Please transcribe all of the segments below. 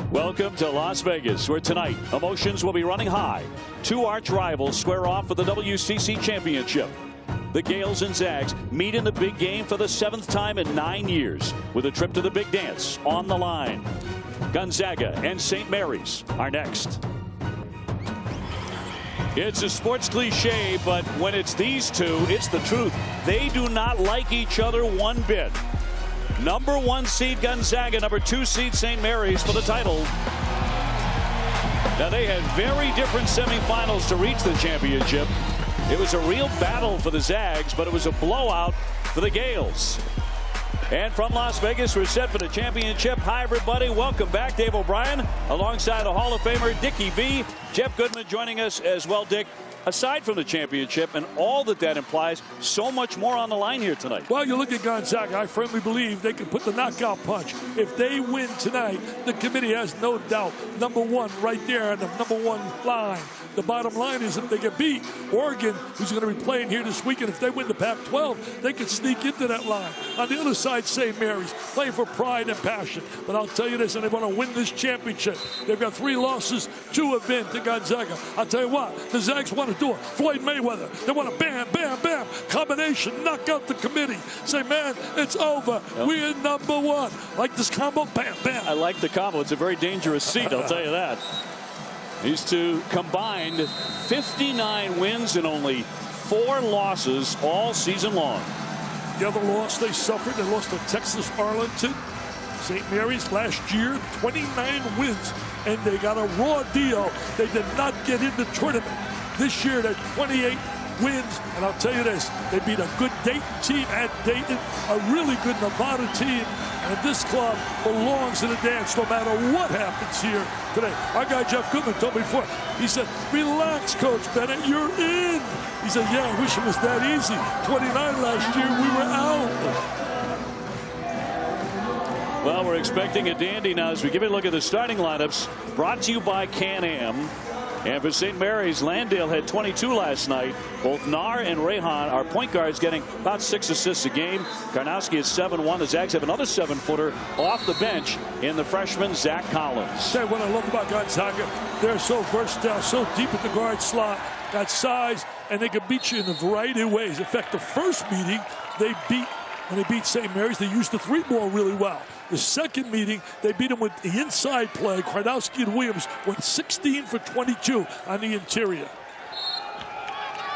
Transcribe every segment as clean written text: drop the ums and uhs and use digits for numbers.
Welcome to Las Vegas, where tonight emotions will be running high. Two arch rivals square off for the WCC championship. The Gales and Zags meet in the big game for the 7th time in 9 years, with a trip to the big dance on the line. Gonzaga and St. Mary's are next. It's a sports cliche, but when it's these two, it's the truth. They do not like each other one bit. Number 1 seed Gonzaga, number 2 seed St. Mary's for the title. Now, they had very different semifinals to reach the championship. It was a real battle for the Zags, but it was a blowout for the Gales. And from Las Vegas, we're set for the championship. Hi, everybody. Welcome back. Dave O'Brien alongside the Hall of Famer Dickie V. Jeff Goodman joining us as well, Dick. Aside from the championship and all that implies, so much more on the line here tonight. Well, you look at Gonzaga. I firmly believe they can put the knockout punch. If they win tonight, the committee has no doubt. Number 1 right there on the number 1 line. The bottom line is if they get beat, Oregon, who's going to be playing here this weekend, if they win the Pac-12, they can sneak into that line. On the other side, St. Mary's, playing for pride and passion. But I'll tell you this, and they want to win this championship. They've got 3 losses, 2 have been to Gonzaga. I'll tell you what, the Zags want to do it. Floyd Mayweather, they want to bam, bam, bam, combination, knock out the committee. Say, man, it's over. Yep. We're number 1. Like this combo, bam, bam. I like the combo. It's a very dangerous seat, I'll tell you that. These two combined 59 wins and only 4 losses all season long. The other loss they suffered, they lost to Texas Arlington. St. Mary's last year, 29 wins, and they got a raw deal. They did not get in the tournament. This year, they're 28 wins, and I'll tell you this, they beat a good Dayton team at Dayton, a really good Nevada team, and this club belongs in the dance no matter what happens here today. Our guy Jeff Goodman told me before, he said, relax, Coach Bennett, you're in. He said, yeah, I wish it was that easy. 29 last year, we were out. Well, we're expecting a dandy now as we give a look at the starting lineups, brought to you by Can-Am. And for St. Mary's, Landale had 22 last night. Both Nar and Rehan are point guards, getting about 6 assists a game. Karnowski is 7-1. The Zags have another 7-footer off the bench in the freshman Zach Collins. Say what I love about Gonzaga, they're so versatile, so deep at the guard slot, got size, and they can beat you in a variety of ways. In fact, the first meeting when they beat St. Mary's, they used the 3-ball really well. The second meeting, they beat them with the inside play. Kardowski and Williams went 16 for 22 on the interior.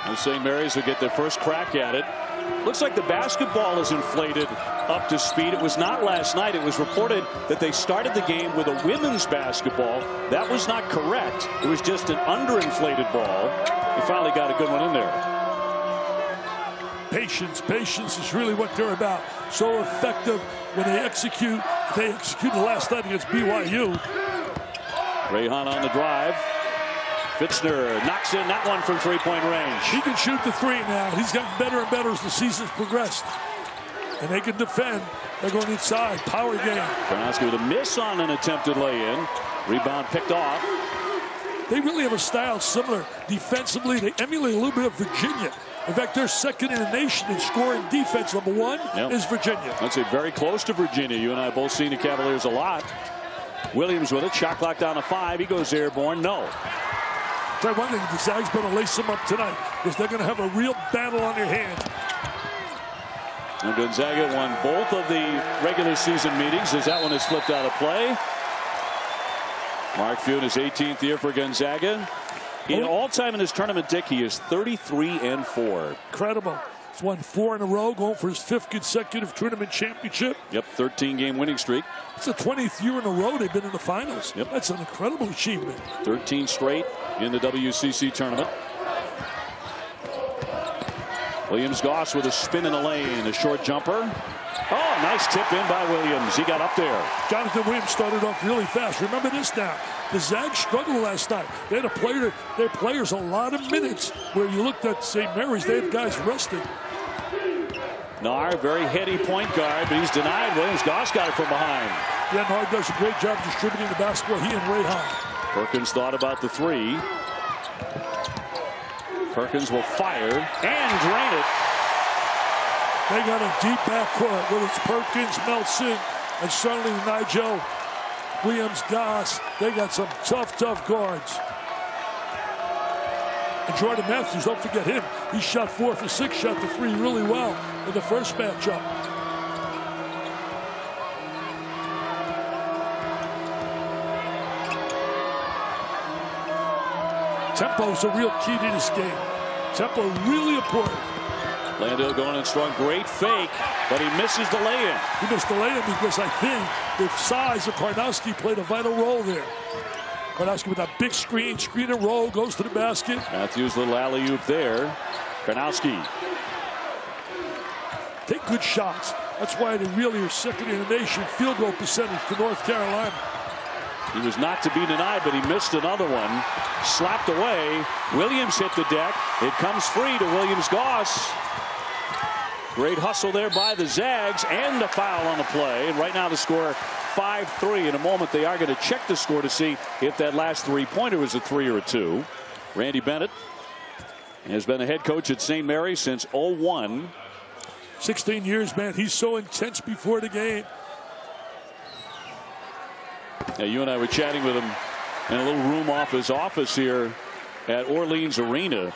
And St. Mary's will get their first crack at it. Looks like the basketball is inflated up to speed. It was not last night. It was reported that they started the game with a women's basketball. That was not correct. It was just an underinflated ball. They finally got a good one in there. Patience is really what they're about. So effective when they execute. They executed last night against BYU. Rehan on the drive. Fitzner knocks in that one from 3-point range. He can shoot the 3 now. He's gotten better and better as the season's progressed. And they can defend. They're going inside. Power game. Karnowski with a miss on an attempted lay-in. Rebound picked off. They really have a style similar defensively. They emulate a little bit of Virginia. In fact, they're second in the nation in scoring defense. Number 1 is Virginia. I'd say very close to Virginia. You and I have both seen the Cavaliers a lot. Williams with it. Shot clock down to 5. He goes airborne. No. Try one thing. The Zags better lace them up tonight because they're going to have a real battle on their hands. And Gonzaga won both of the regular season meetings as that one is flipped out of play. Mark Few in his 18th year for Gonzaga. All-time in this tournament, Dick, he is 33-4. Incredible. He's won 4 in a row, going for his 5th consecutive tournament championship. Yep, 13-game winning streak. It's the 20th year in a row they've been in the finals. Yep. That's an incredible achievement. 13 straight in the WCC tournament. Williams-Goss with a spin in the lane, a short jumper. Oh, nice tip in by Williams. He got up there. Jonathan Williams started off really fast. Remember this now. The Zags struggled last night. They had their players a lot of minutes where you looked at St. Mary's, they had guys rested. Nar, very heady point guard, but he's denied. Williams-Goss got it from behind. Yeah, Nar does a great job distributing the basketball. He and Rehan. Perkins thought about the 3. Perkins will fire and drain it. They got a deep backcourt, whether it's Perkins, Melson, and certainly Nigel Williams, Goss, they got some tough guards. And Jordan Matthews, don't forget him. He shot 4 for 6, shot the 3 really well in the first matchup. Tempo is a real key to this game. Tempo really important. Landale going in strong. Great fake, but he misses the lay-in. He missed the lay-in because I think the size of Karnowski played a vital role there. Karnowski with that big screen and roll, goes to the basket. Matthews, little alley-oop there. Karnowski. Take good shots. That's why they really are second in the nation field goal percentage for North Carolina. He was not to be denied, but he missed another one. Slapped away. Williams hit the deck. It comes free to Williams-Goss. Great hustle there by the Zags, and a foul on the play. And right now the score 5-3. In a moment they are going to check the score to see if that last three-pointer was a 3 or a 2. Randy Bennett has been the head coach at St. Mary's since 2001. 16 years, man. He's so intense before the game. Now, you and I were chatting with him in a little room off his office here at Orleans Arena.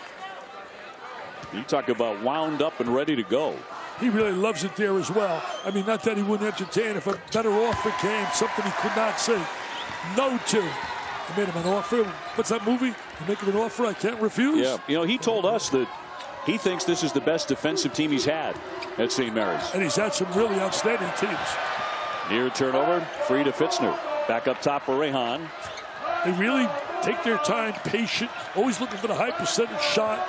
You talk about wound up and ready to go. He really loves it there as well. I mean, not that he wouldn't entertain if a better offer came, something he could not say no to. I made him an offer. What's that movie? You make him an offer I can't refuse? Yeah, you know, he told us that he thinks this is the best defensive team he's had at St. Mary's. And he's had some really outstanding teams. Near turnover, free to Fitzner. Back up top for Rehan. They really take their time, patient, always looking for the high percentage shot,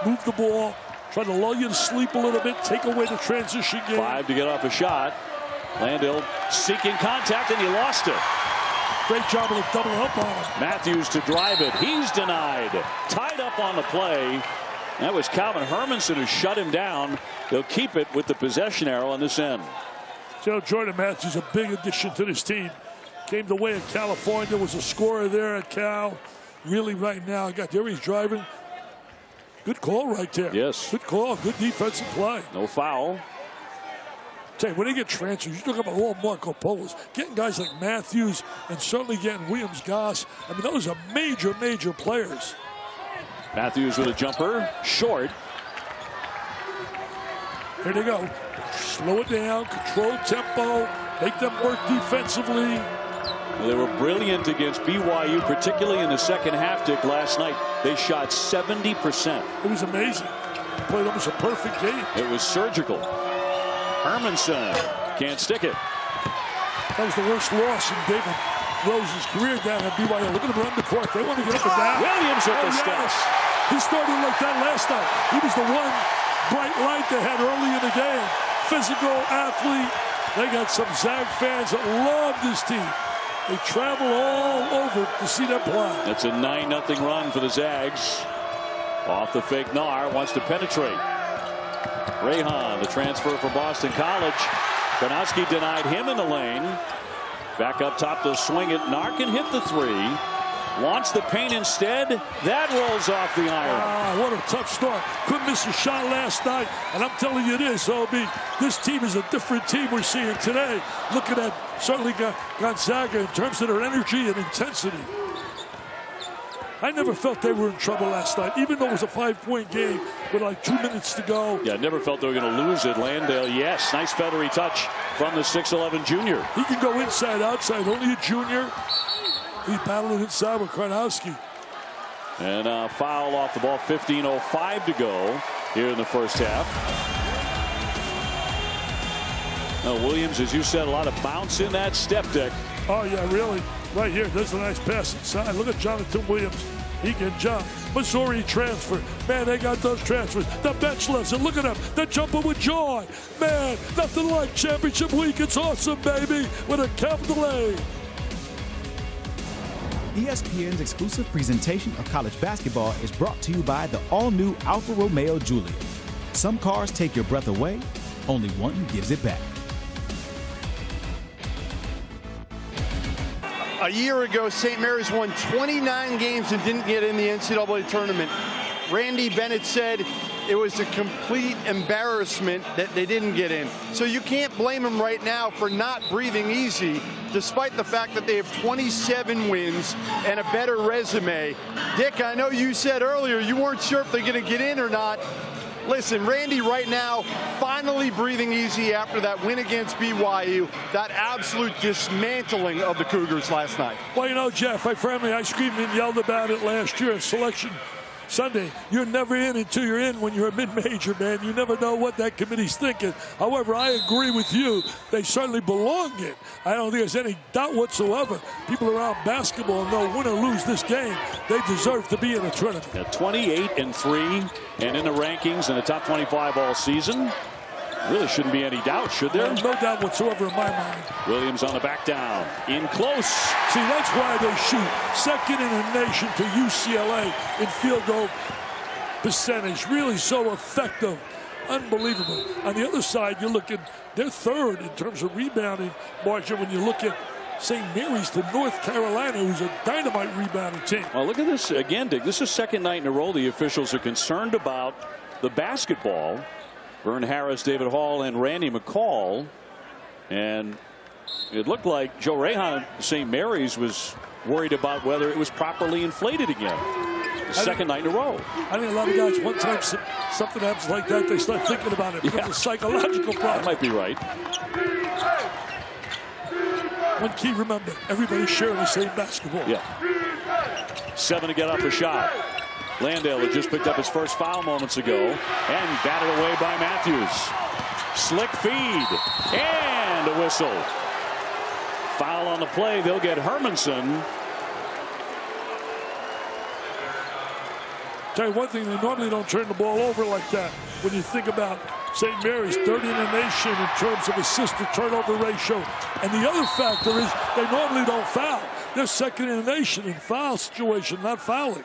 move the ball, try to lull you to sleep a little bit, take away the transition game. 5 to get off a shot. Landale seeking contact, and he lost it. Great job of the double up on him. Matthews to drive it. He's denied. Tied up on the play. That was Calvin Hermanson who shut him down. They'll keep it with the possession arrow on this end. So Jordan Matthews, a big addition to this team. Came the way of California, was a scorer there at Cal. Really right now, got there, he's driving. Good call right there. Yes. Good call, good defensive play. No foul. Tell you, when they get transfers, you talk about all Marco Polos. Getting guys like Matthews and certainly getting Williams-Goss. I mean, those are major players. Matthews with a jumper, short. Here they go. Slow it down, control tempo, make them work defensively. They were brilliant against BYU, particularly in the second half, Dick, last night. They shot 70%. It was amazing. Played almost a perfect game. It was surgical. Hermanson can't stick it. That was the worst loss in David Rose's career down at BYU. Look at him run the court. They want to get up and down. Williams with the steps. He started like that last night. He was the one bright light they had early in the game. Physical athlete. They got some Zag fans that love this team. They travel all over to see them play. That's a 9-0 run for the Zags. Off the fake, Nar wants to penetrate. Rehan, the transfer for Boston College. Karnowski denied him in the lane. Back up top to swing it. Nar can hit the 3. Wants the paint instead. That rolls off the iron. What a tough start. Couldn't miss a shot last night. And I'm telling you this, OB, this team is a different team we're seeing today. Looking at certainly Gonzaga in terms of their energy and intensity. I never felt they were in trouble last night, even though it was a 5-point game with like 2 minutes to go. Yeah, never felt they were going to lose it. Landale, yes. Nice feathery touch from the 6'11 junior. He can go inside, outside. Only a junior. He's battling inside with Karnowski. And a foul off the ball. 15:05 to go here in the first half. Now Williams, as you said, a lot of bounce in that step deck. Oh, yeah, really. Right here, there's a nice pass inside. Look at Jonathan Williams. He can jump. Missouri transfer. Man, they got those transfers. The bench loves it. Look at them. They're jumping with joy. Man, nothing like championship week. It's awesome, baby, with a capital A. ESPN's exclusive presentation of college basketball is brought to you by the all-new Alfa Romeo Giulia. Some cars take your breath away, only one gives it back. A year ago, St. Mary's won 29 games and didn't get in the NCAA tournament. Randy Bennett said it was a complete embarrassment that they didn't get in. So you can't blame them right now for not breathing easy. despite the fact that they have 27 wins and a better resume. Dick, I know you said earlier you weren't sure if they're going to get in or not. Listen, Randy right now finally breathing easy after that win against BYU, that absolute dismantling of the Cougars last night. Well, you know, Jeff, I screamed and yelled about it last year at Selection Sunday. You're never in until you're in when you're a mid-major, man. You never know what that committee's thinking. However, I agree with you. They certainly belong in. I don't think there's any doubt whatsoever. People around basketball know win or lose this game, they deserve to be in a tournament. At 28-3 and in the rankings in the top 25 all season. Really shouldn't be any doubt, should there? No doubt whatsoever in my mind. Williams on the back down. In close. See, that's why they shoot second in the nation to UCLA in field goal percentage. Really so effective. Unbelievable. On the other side, you're looking, they're third in terms of rebounding margin when you look at St. Mary's to North Carolina, who's a dynamite rebounding team. Well, look at this again, Dick. This is second night in a row the officials are concerned about the basketball. Vern Harris, David Hall, and Randy McCall. And it looked like Joe Rehan, St. Mary's, was worried about whether it was properly inflated again. The second night in a row. I think a lot of guys, one time something happens like that, they start thinking about it. It's a psychological problem. That might be right. One key, remember, everybody's sharing the same basketball. Yeah. 7 to get off a shot. Landale had just picked up his first foul moments ago and batted away by Matthews. Slick feed and a whistle. Foul on the play. They'll get Hermanson. Tell you one thing, they normally don't turn the ball over like that. When you think about St. Mary's, third in the nation in terms of assist to turnover ratio. And the other factor is they normally don't foul. They're second in the nation in foul situation, not fouling.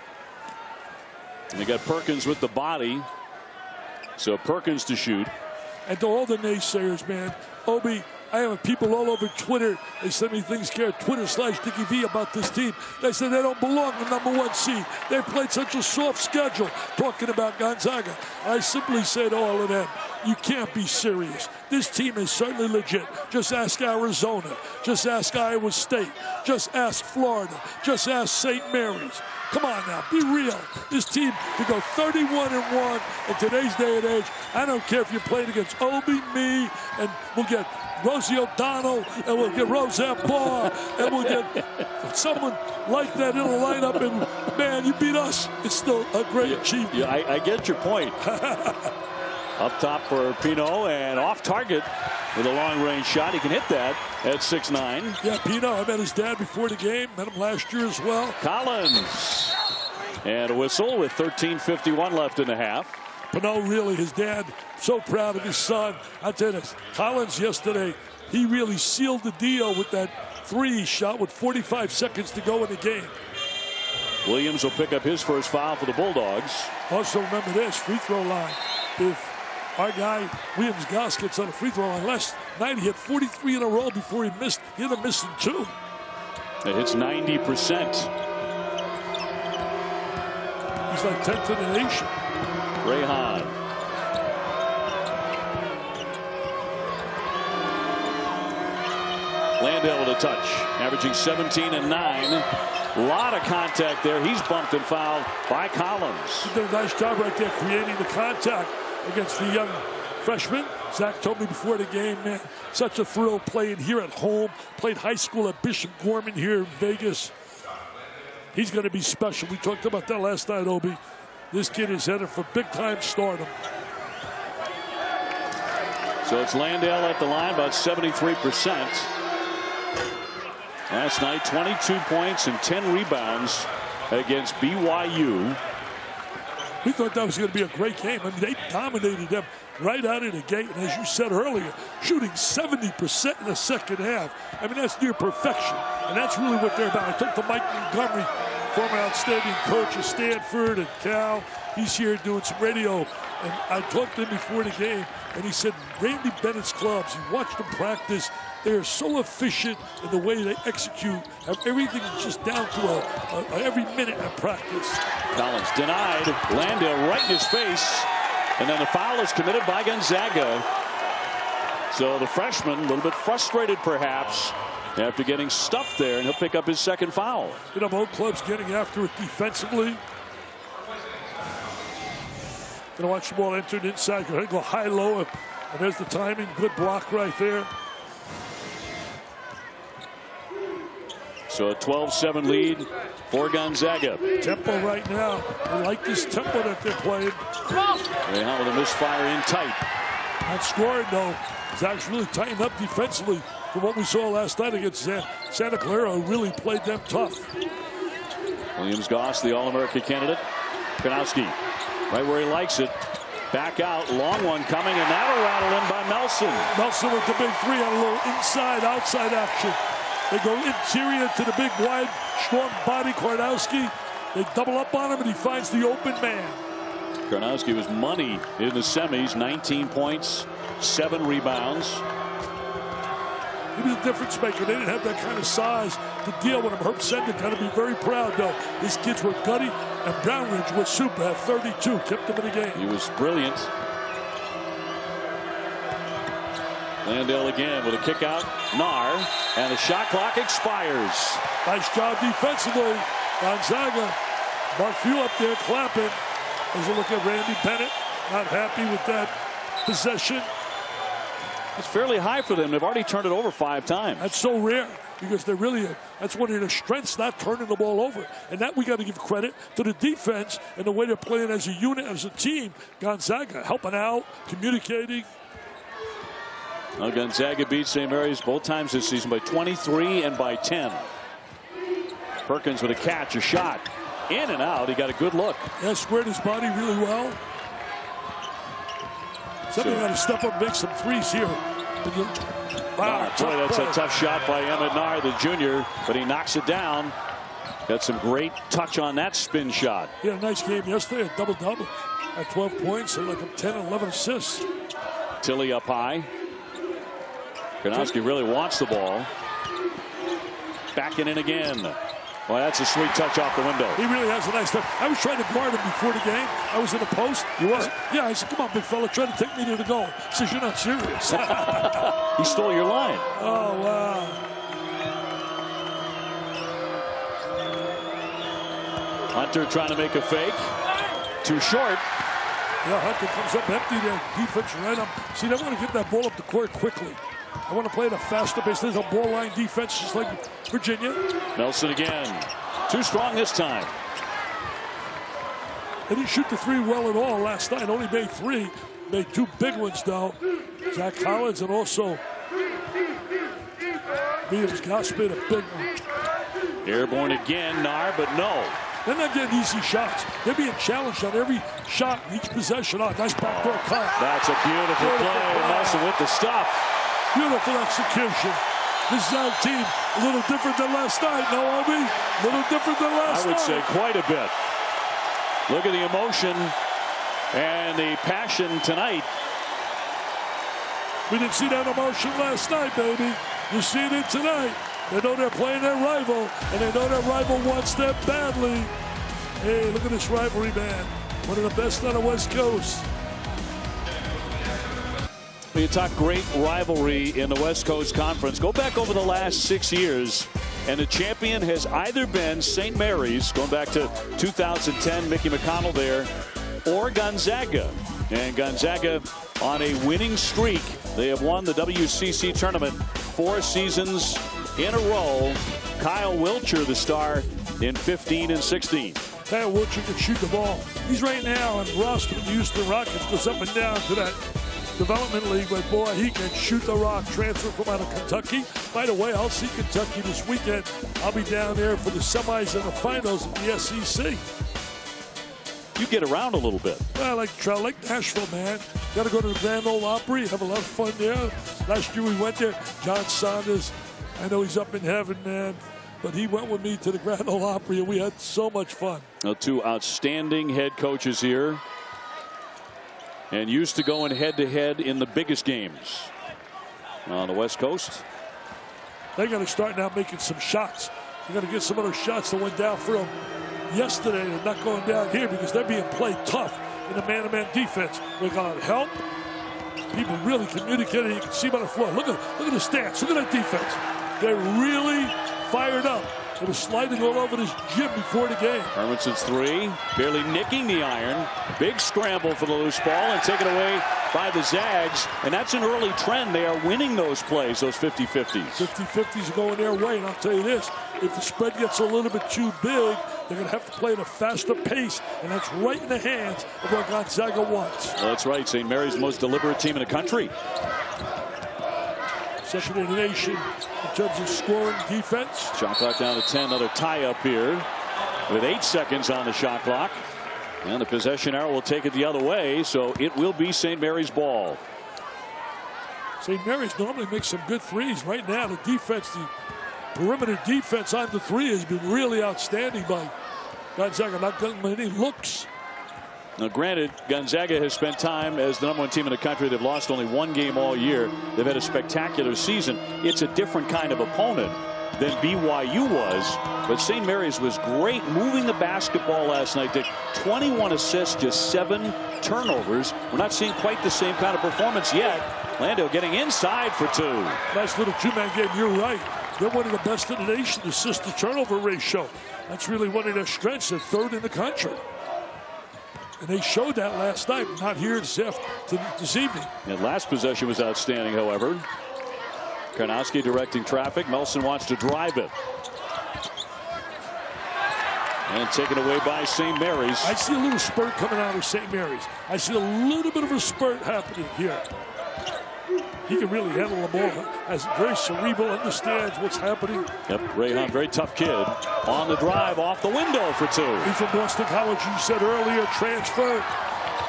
And they got Perkins with the body. So Perkins to shoot. And to all the naysayers, man, Obi, I have people all over Twitter. They send me things here at Twitter/DickieV about this team. They said they don't belong the #1 seed. They played such a soft schedule, talking about Gonzaga. I simply say to all of them, you can't be serious. This team is certainly legit. Just ask Arizona. Just ask Iowa State. Just ask Florida. Just ask St. Mary's. Come on now, be real. This team could go 31-1 in today's day and age. I don't care if you're playing against Obi, me, and we'll get Rosie O'Donnell, and we'll get Rosette Barr, and we'll get someone like that in the lineup, and man, you beat us. It's still a great achievement. Yeah, I get your point. Up top for Pino and off target with a long-range shot. He can hit that at 6'9". Yeah, Pino, I met his dad before the game. Met him last year as well. Collins. And a whistle with 13:51 left in the half. Pino, really, his dad, so proud of his son. I tell you this, Collins yesterday, he really sealed the deal with that three shot with 45 seconds to go in the game. Williams will pick up his first foul for the Bulldogs. Also remember this, free throw line. If our guy, Williams Goss, gets on a free throw line last night, he had 43 in a row before he missed. He ended up missing 2. It hits 90%. He's like 10th in the nation. Rehan. Landale with a touch, averaging 17 and 9. A lot of contact there. He's bumped and fouled by Collins. He did a nice job right there creating the contact against the young freshman. Zach told me before the game, man, such a thrill playing here at home. Played high school at Bishop Gorman here in Vegas. He's going to be special. We talked about that last night, Obi. This kid is headed for big-time stardom. So it's Landale at the line, about 73%. Last night, 22 points and 10 rebounds against BYU. We thought that was going to be a great game. I mean, they dominated them right out of the gate. And as you said earlier, shooting 70% in the second half. I mean, that's near perfection. And that's really what they're about. I talked to Mike Montgomery, former outstanding coach of Stanford and Cal. He's here doing some radio. And I talked to him before the game, and he said Randy Bennett's clubs, he watched them practice. They're so efficient in the way they execute. Everything is just down to every minute of practice. Collins denied. Landale right in his face. And then the foul is committed by Gonzaga. So the freshman, a little bit frustrated perhaps, after getting stuffed there, and he'll pick up his second foul. You know, both clubs getting after it defensively. Gonna watch the ball entered inside. Gonna go high-low, and there's the timing. Good block right there. So a 12-7 lead for Gonzaga. Tempo right now. I like this tempo that they're playing. Ray Hunt with a misfire in tight. Not scoring, though. Zach's really tightened up defensively from what we saw last night against Santa Clara, who really played them tough. Williams-Goss, the All-America candidate. Karnowski, right where he likes it. Back out, long one coming, and that'll rattle in by Melson. Melson with the big three on a little inside-outside action. They go interior to the big, wide, strong body Karnowski. They double up on him, and he finds the open man. Karnowski was money in the semis, 19 points, 7 rebounds. He was a difference maker. They didn't have that kind of size to deal with him. Herb Sender got to be very proud, though. His kids were gutty, and Brownridge was super at 32, kept him in the game. He was brilliant. Landale again with a kick out. Nar, and the shot clock expires. Nice job defensively. Gonzaga. Mark Few up there clapping. As you look at Randy Bennett, not happy with that possession. It's fairly high for them. They've already turned it over 5 times. That's so rare because they're really, that's one of their strengths, not turning the ball over. And that we got to give credit to the defense and the way they're playing as a unit, as a team. Gonzaga helping out, communicating. Well, Gonzaga beat St. Mary's both times this season by 23 and by 10. Perkins with a catch, a shot. In and out. He got a good look. Yeah, squared his body really well. Somebody got to step up and make some threes here. Wow, boy, that's a tough shot by Emmett Nar, the junior, but he knocks it down. Got some great touch on that spin shot. He had a nice game yesterday, a double-double. At 12 points and like 10 and 11 assists. Tilly up high. Karnowski really wants the ball. Backing in again. Well, that's a sweet touch off the window. He really has a nice touch. I was trying to guard him before the game. I was in the post. You were? Yeah, I said, come on, big fella, try to take me to the goal. He says, you're not serious. He stole your line. Oh, wow. Hunter trying to make a fake. Too short. Yeah, Hunter comes up empty there. Defense right up. See, they want to get that ball up the court quickly. I want to play at a faster pace. There's a ball line defense just like Virginia. Nelson again. Too strong this time. They didn't shoot the three well at all last night. Only made 3. Made 2 big ones, though. Zach Collins and also Williams-Goss made a big one. Airborne again, Nar, but no. They're not getting easy shots. They're being challenged on every shot, each possession. Oh, nice backdoor cut. That's a beautiful play. Nelson with the stuff. Beautiful execution. This is our team. A little different than last night, no, Obi? A little different than last night. I would say quite a bit. Look at the emotion and the passion tonight. We didn't see that emotion last night, baby. You see it tonight. They know they're playing their rival, and they know their rival wants them badly. Hey, look at this rivalry, man. One of the best on the West Coast. You talk great rivalry in the West Coast Conference. Go back over the last 6 years, and the champion has either been St. Mary's, going back to 2010, Mickey McConnell there, or Gonzaga. And Gonzaga on a winning streak. They have won the WCC tournament 4 seasons in a row. Kyle Wilcher, the star, in 15 and 16. Kyle Wilcher can shoot the ball. He's right now on roster with the Houston Rockets, goes up and down to that development league, but boy, he can shoot the rock. Transfer from out of Kentucky. By the way, I'll see Kentucky this weekend. I'll be down there for the semis and the finals of the SEC. You get around a little bit. Well, I like Nashville, man. Got to go to the Grand Ole Opry, have a lot of fun there. Last year we went there. John Saunders, I know he's up in heaven, man, but he went with me to the Grand Ole Opry, and we had so much fun. Now, 2 outstanding head coaches here, and used to going head-to-head in the biggest games on the West Coast. They got to start now making some shots. They got to get some of those shots that went down for them yesterday and not going down here because they're being played tough in the man-to-man defense. We got help. People really communicating. You can see by the floor. Look at the stance. Look at that defense. They're really fired up. They were sliding all over this gym before the game. Hermanson's three, barely nicking the iron. Big scramble for the loose ball and taken away by the Zags. And that's an early trend. They are winning those plays, those 50-50s. 50-50s are going their way. And I'll tell you this, if the spread gets a little bit too big, they're going to have to play at a faster pace. And that's right in the hands of what Gonzaga wants. Well, that's right. St. Mary's the most deliberate team in the country. Second in the nation in terms of scoring defense. Shot clock down to 10. Another tie up here with 8 seconds on the shot clock. And the possession arrow will take it the other way, so it will be St. Mary's ball. St. Mary's normally makes some good threes. Right now, the defense, the perimeter defense on the three has been really outstanding by Gonzaga. Not getting many looks. Now, granted, Gonzaga has spent time as the #1 team in the country. They've lost only 1 game all year. They've had a spectacular season. It's a different kind of opponent than BYU was. But St. Mary's was great moving the basketball last night. They 21 assists, just 7 turnovers. We're not seeing quite the same kind of performance yet. Landale getting inside for 2. Nice little two-man game. You're right. They're one of the best in the nation, assist-to-turnover ratio. That's really one of their strengths. They're 3rd in the country. And they showed that last night, not here this evening. And last possession was outstanding, however. Karnowski directing traffic. Melson wants to drive it. And taken away by St. Mary's. I see a little spurt coming out of St. Mary's. I see a little bit of a spurt happening here. He can really handle the ball. As very cerebral, understands what's happening. Yep, Rayhan, very tough kid. On the drive, off the window for 2. He's from Boston College, you said earlier, transfer.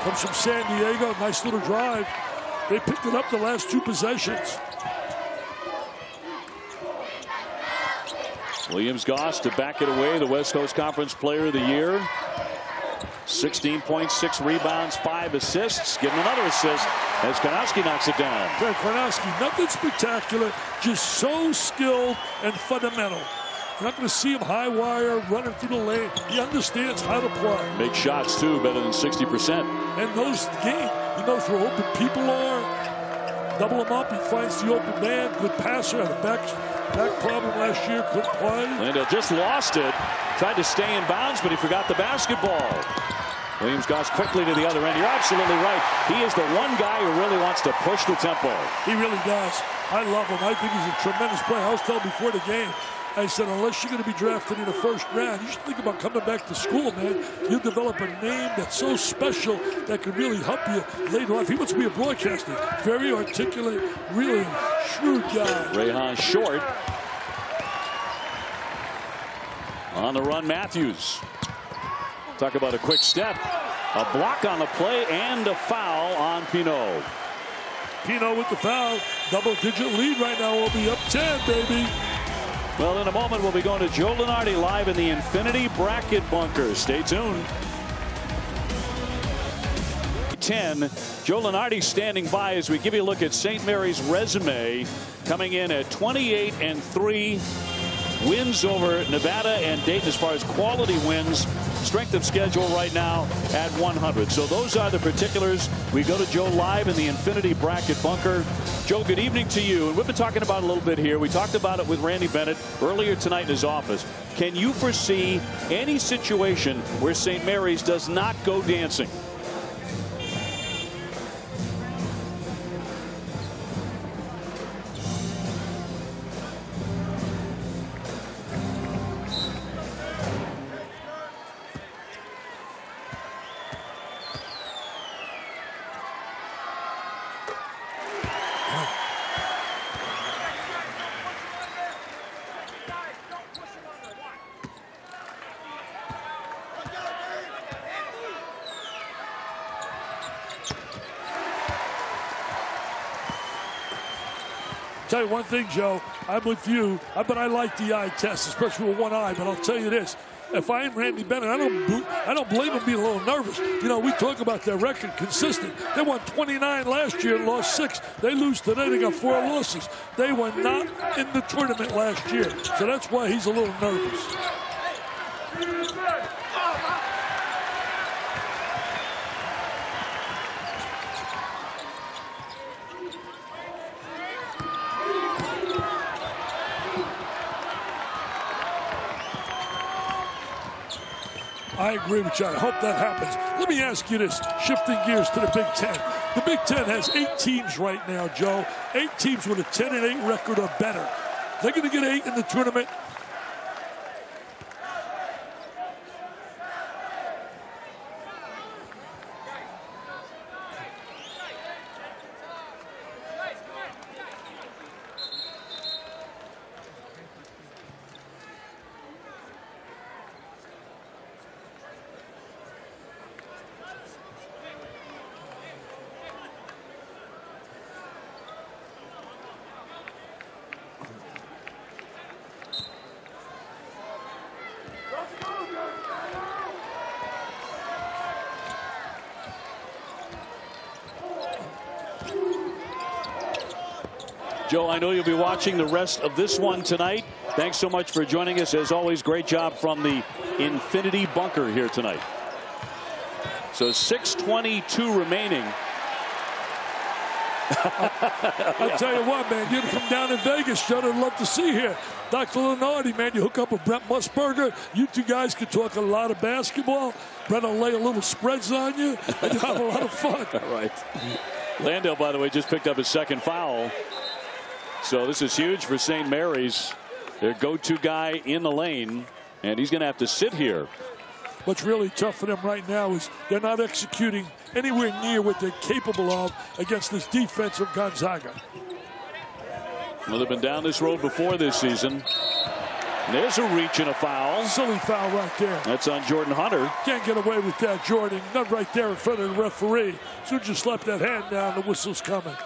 Comes from San Diego, nice little drive. They picked it up the last 2 possessions. Williams-Goss to back it away, the West Coast Conference Player of the Year. 16.6 rebounds, 5 assists. Getting another assist as Karnowski knocks it down. Karnowski, nothing spectacular, just so skilled and fundamental. You're not going to see him high wire, running through the lane. He understands how to play. Make shots, too, better than 60%. And knows the game. He knows where open people are. Double him up, he finds the open man. Good passer, had a back problem last year, couldn't play. Landale just lost it. Tried to stay in bounds, but he forgot the basketball. Williams-Goss quickly to the other end. You're absolutely right. He is the one guy who really wants to push the tempo. He really does. I love him. I think he's a tremendous player. I was telling before the game, I said, unless you're going to be drafted in the 1st round, you should think about coming back to school, man. You develop a name that's so special that could really help you later on. He wants to be a broadcaster. Very articulate, really shrewd guy. Rayhan short. On the run, Matthews. Talk about a quick step. A block on the play and a foul on Pinot. Pinot with the foul. Double-digit lead right now. We'll be up 10, baby. Well, in a moment, we'll be going to Joe Lunardi live in the Infinity Bracket Bunker. Stay tuned. 10. Joe Lunardi standing by as we give you a look at St. Mary's resume, coming in at 28-3. Wins over Nevada and Dayton as far as quality wins. Strength of schedule right now at 100. So those are the particulars. We go to Joe live in the Infinity Bracket Bunker. Joe, good evening to you. And we've been talking about it a little bit here. We talked about it with Randy Bennett earlier tonight in his office. Can you foresee any situation where St. Mary's does not go dancing? Tell you one thing, Joe, I'm with you, but I like the eye test, especially with one eye. But I'll tell you this: if I am Randy Bennett, I don't blame him being a little nervous. You know, we talk about their record consistent. They won 29 last year and lost 6. They lose today, they got 4 losses. They were not in the tournament last year, so that's why he's a little nervous. I agree with you. I hope that happens. Let me ask you this, shifting gears to the Big Ten. The Big Ten has 8 teams right now, Joe. 8 teams with a 10-8 record or better. They're going to get 8 in the tournament. Joe, I know you'll be watching the rest of this one tonight. Thanks so much for joining us. As always, great job from the Infinity Bunker here tonight. So 6:22 remaining. I'll tell you what, man, you'd come down to Vegas, Joe, I'd love to see here. Dr. Lenardi, man, you hook up with Brent Musburger. You two guys can talk a lot of basketball. Brent will lay a little spreads on you, and you'll have a lot of fun. Right. Landale, by the way, just picked up his second foul. So this is huge for St. Mary's. Their go-to guy in the lane, and he's going to have to sit here. What's really tough for them right now is they're not executing anywhere near what they're capable of against this defense of Gonzaga. Well, they've been down this road before this season. There's a reach and a foul. Silly foul right there. That's on Jordan Hunter. Can't get away with that, Jordan. Not right there in front of the referee. As soon as you slap that hand down, the whistle's coming.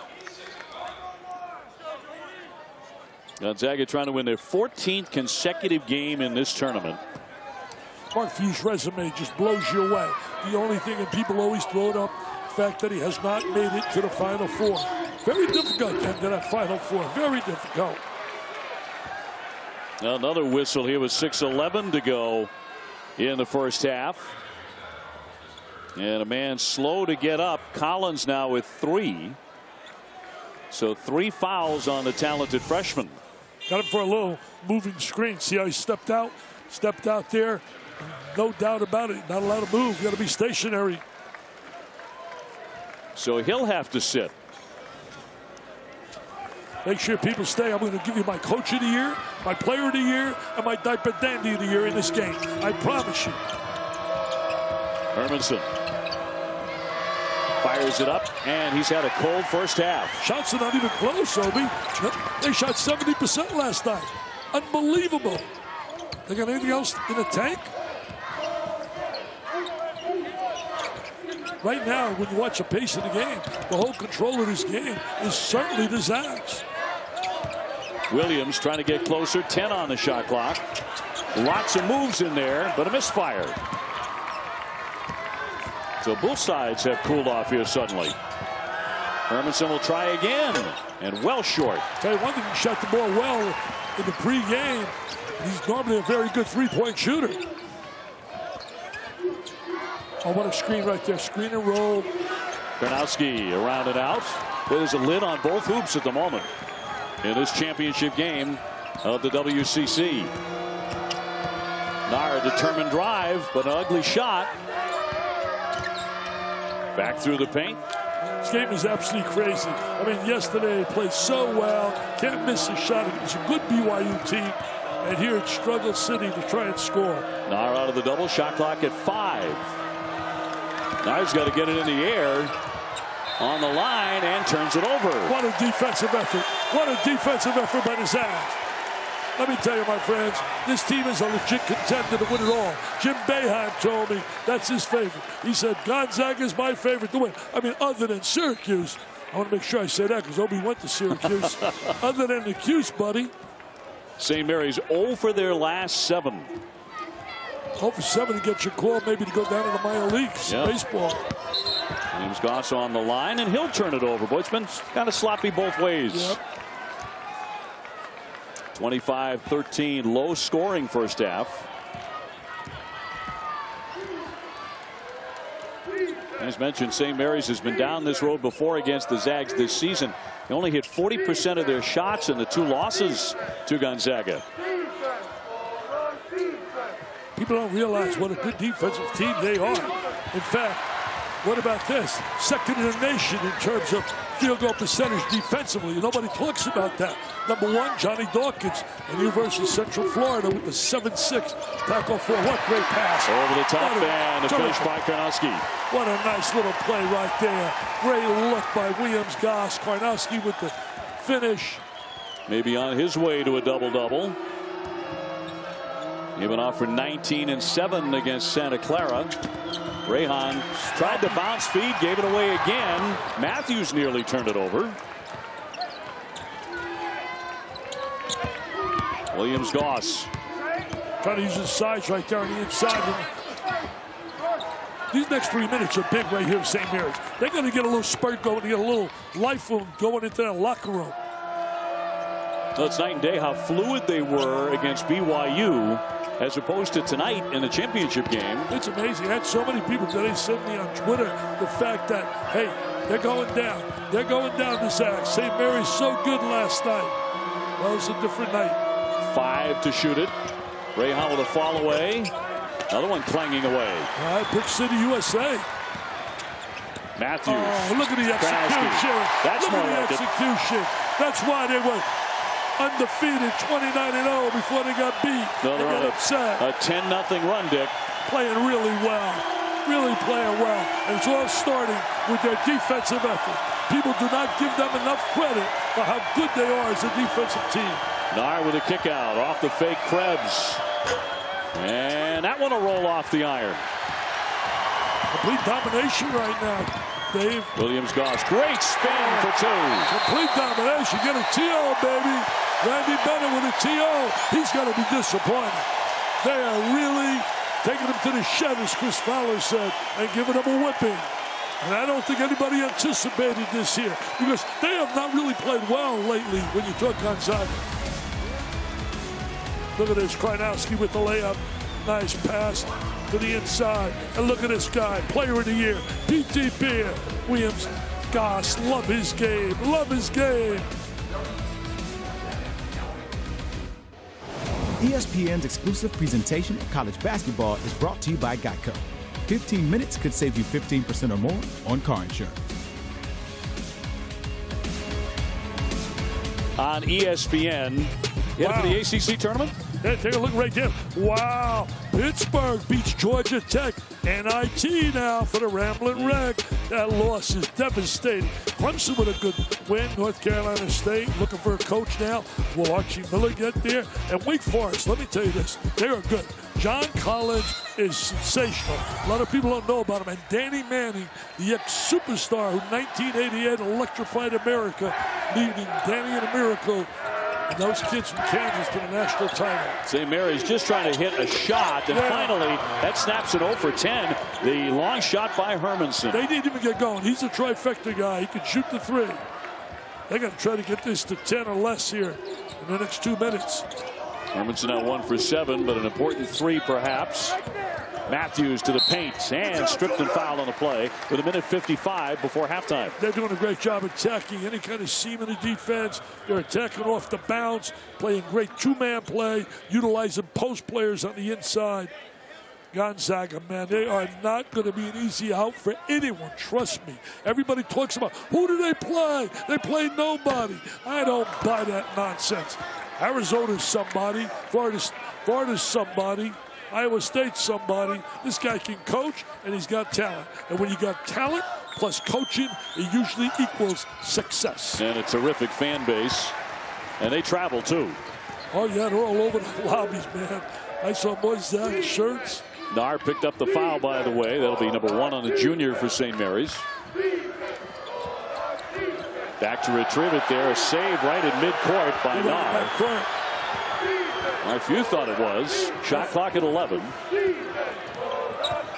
Gonzaga trying to win their 14th consecutive game in this tournament. Mark Few's resume just blows you away. The only thing that people always throw it up, the fact that he has not made it to the Final Four. Very difficult to get to that Final Four. Very difficult. Another whistle here with 6:11 to go in the first half. And a man slow to get up. Collins now with 3. So 3 fouls on the talented freshman. Got him for a little moving screen. See how he stepped out? Stepped out there. No doubt about it. Not allowed to move. You got to be stationary. So he'll have to sit. Make sure people stay. I'm going to give you my coach of the year, my player of the year, and my diaper dandy of the year in this game. I promise you. Hermanson fires it up, and he's had a cold first half. Shots are not even close, Obi. They shot 70% last night. Unbelievable. They got anything else in the tank? Right now, when you watch the pace of the game, the whole control of this game is certainly the Zags. Williams trying to get closer. 10 on the shot clock. Lots of moves in there, but a misfire. So both sides have cooled off here suddenly. Hermanson will try again, and well short. Tell you one thing, he shot the ball well in the pregame. He's normally a very good three-point shooter. Oh, what a screen right there. Screen and roll. Karnowski around and out. There's a lid on both hoops at the moment in this championship game of the WCC. Nara, determined drive, but an ugly shot. Back through the paint. This game is absolutely crazy. I mean, yesterday they played so well. Can't miss a shot. It's a good BYU team. And here it's Struggle City to try and score. Nara out of the double. Shot clock at 5. Nara's got to get it in the air. On the line and turns it over. What a defensive effort. What a defensive effort by the Zags. Let me tell you, my friends, this team is a legit contender to win it all. Jim Boeheim told me that's his favorite. He said, Gonzaga is my favorite to win. I mean, other than Syracuse. I want to make sure I say that because Obi went to Syracuse. Other than the Cuse, buddy. St. Mary's 0 for their last 7. 0 for 7 to get your call, maybe to go down to the minor leagues. Yep. Baseball. James Goss on the line, and he'll turn it over. Boy, it's been kind of sloppy both ways. Yep. 25-13, low scoring first half. As mentioned, St. Mary's has been down this road before against the Zags this season. They only hit 40% of their shots in the 2 losses to Gonzaga. People don't realize what a good defensive team they are. In fact, what about this? Second in the nation in terms of field goal percentage defensively. Nobody talks about that. Number one, Johnny Dawkins, and University of Central Florida with the 7-6 tackle for what great pass. Over the top and the finish by Karnowski. What a nice little play right there. Great look by Williams-Goss. Karnowski with the finish. Maybe on his way to a double-double. He went off for 19 and 7 against Santa Clara. Rehan tried to bounce feed, gave it away again. Matthews nearly turned it over. Williams-Goss. Trying to use his size right there on the inside. These next 3 minutes are big right here at St. Mary's. They're going to get a little spurt going, to get a little life going into that locker room. Well, it's night and day how fluid they were against BYU as opposed to tonight in the championship game. It's amazing. I had so many people today send me on Twitter the fact that, hey, they're going down. They're going down to Zach. St. Mary's so good last night. Well, it's a different night. 5 to shoot it. Rehan with a fall away. Another one clanging away. All right, Brick City, USA. Matthews. Oh, look at the execution. That's look more at the like execution. That's why they were undefeated 29-0 before they got beat. No, they got upset. A 10-0 run, Dick. Playing really well. Really playing well. And it's all starting with their defensive effort. People do not give them enough credit for how good they are as a defensive team. Nair with a kick out off the fake Krebs. And that one will roll off the iron. Complete domination right now, Dave. Williams-Goss, great spin for 2. Complete domination. Get a TO, baby. Randy Bennett with a TO. He's going to be disappointed. They are really taking him to the shed, as Chris Fowler said, and giving him a whipping. And I don't think anybody anticipated this here because they have not really played well lately when you talk Gonzaga. Look at this, Karnowski with the layup. Nice pass to the inside. And look at this guy, player of the year, P.T. Beer. Williams-Goss, love his game, love his game. ESPN's exclusive presentation of college basketball is brought to you by Geico. 15 minutes could save you 15% or more on car insurance. On ESPN, headed for the ACC tournament? Yeah, take a look right there. Wow. Pittsburgh beats Georgia Tech. NIT now for the Ramblin' Reg. That loss is devastating. Clemson with a good win. North Carolina State looking for a coach now. Will Archie Miller get there? And Wake Forest, let me tell you this. They are good. John Collins is sensational. A lot of people don't know about him. And Danny Manning, the ex-superstar who 1988 electrified America, leading Danny and a miracle. And those kids from Kansas to the national title. St. Mary's just trying to hit a shot, and finally that snaps it 0 for 10. The long shot by Hermanson. They need him to get going. He's a trifecta guy. He can shoot the 3. They got to try to get this to 10 or less here in the next 2 minutes. Hermanson now 1 for 7, but an important 3 perhaps. Matthews to the paint and stripped and fouled on the play with 1:55 before halftime. They're doing a great job attacking any kind of seam in the defense. They're attacking off the bounce, playing great 2-man play, utilizing post players on the inside. Gonzaga, man, they are not going to be an easy out for anyone. Trust me. Everybody talks about who do they play? They play nobody. I don't buy that nonsense. Arizona's somebody. Florida's somebody. Iowa State's somebody. This guy can coach, and he's got talent. And when you got talent plus coaching, it usually equals success. And a terrific fan base. And they travel, too. Oh, yeah, they're all over the lobbies, man. I saw boys Zach shirts. Nair picked up the foul, by the way. That'll be number 1 on the junior for St. Mary's. Back to retrieve it there. A save right in midcourt by Nair. A few thought it was. Shot clock at 11.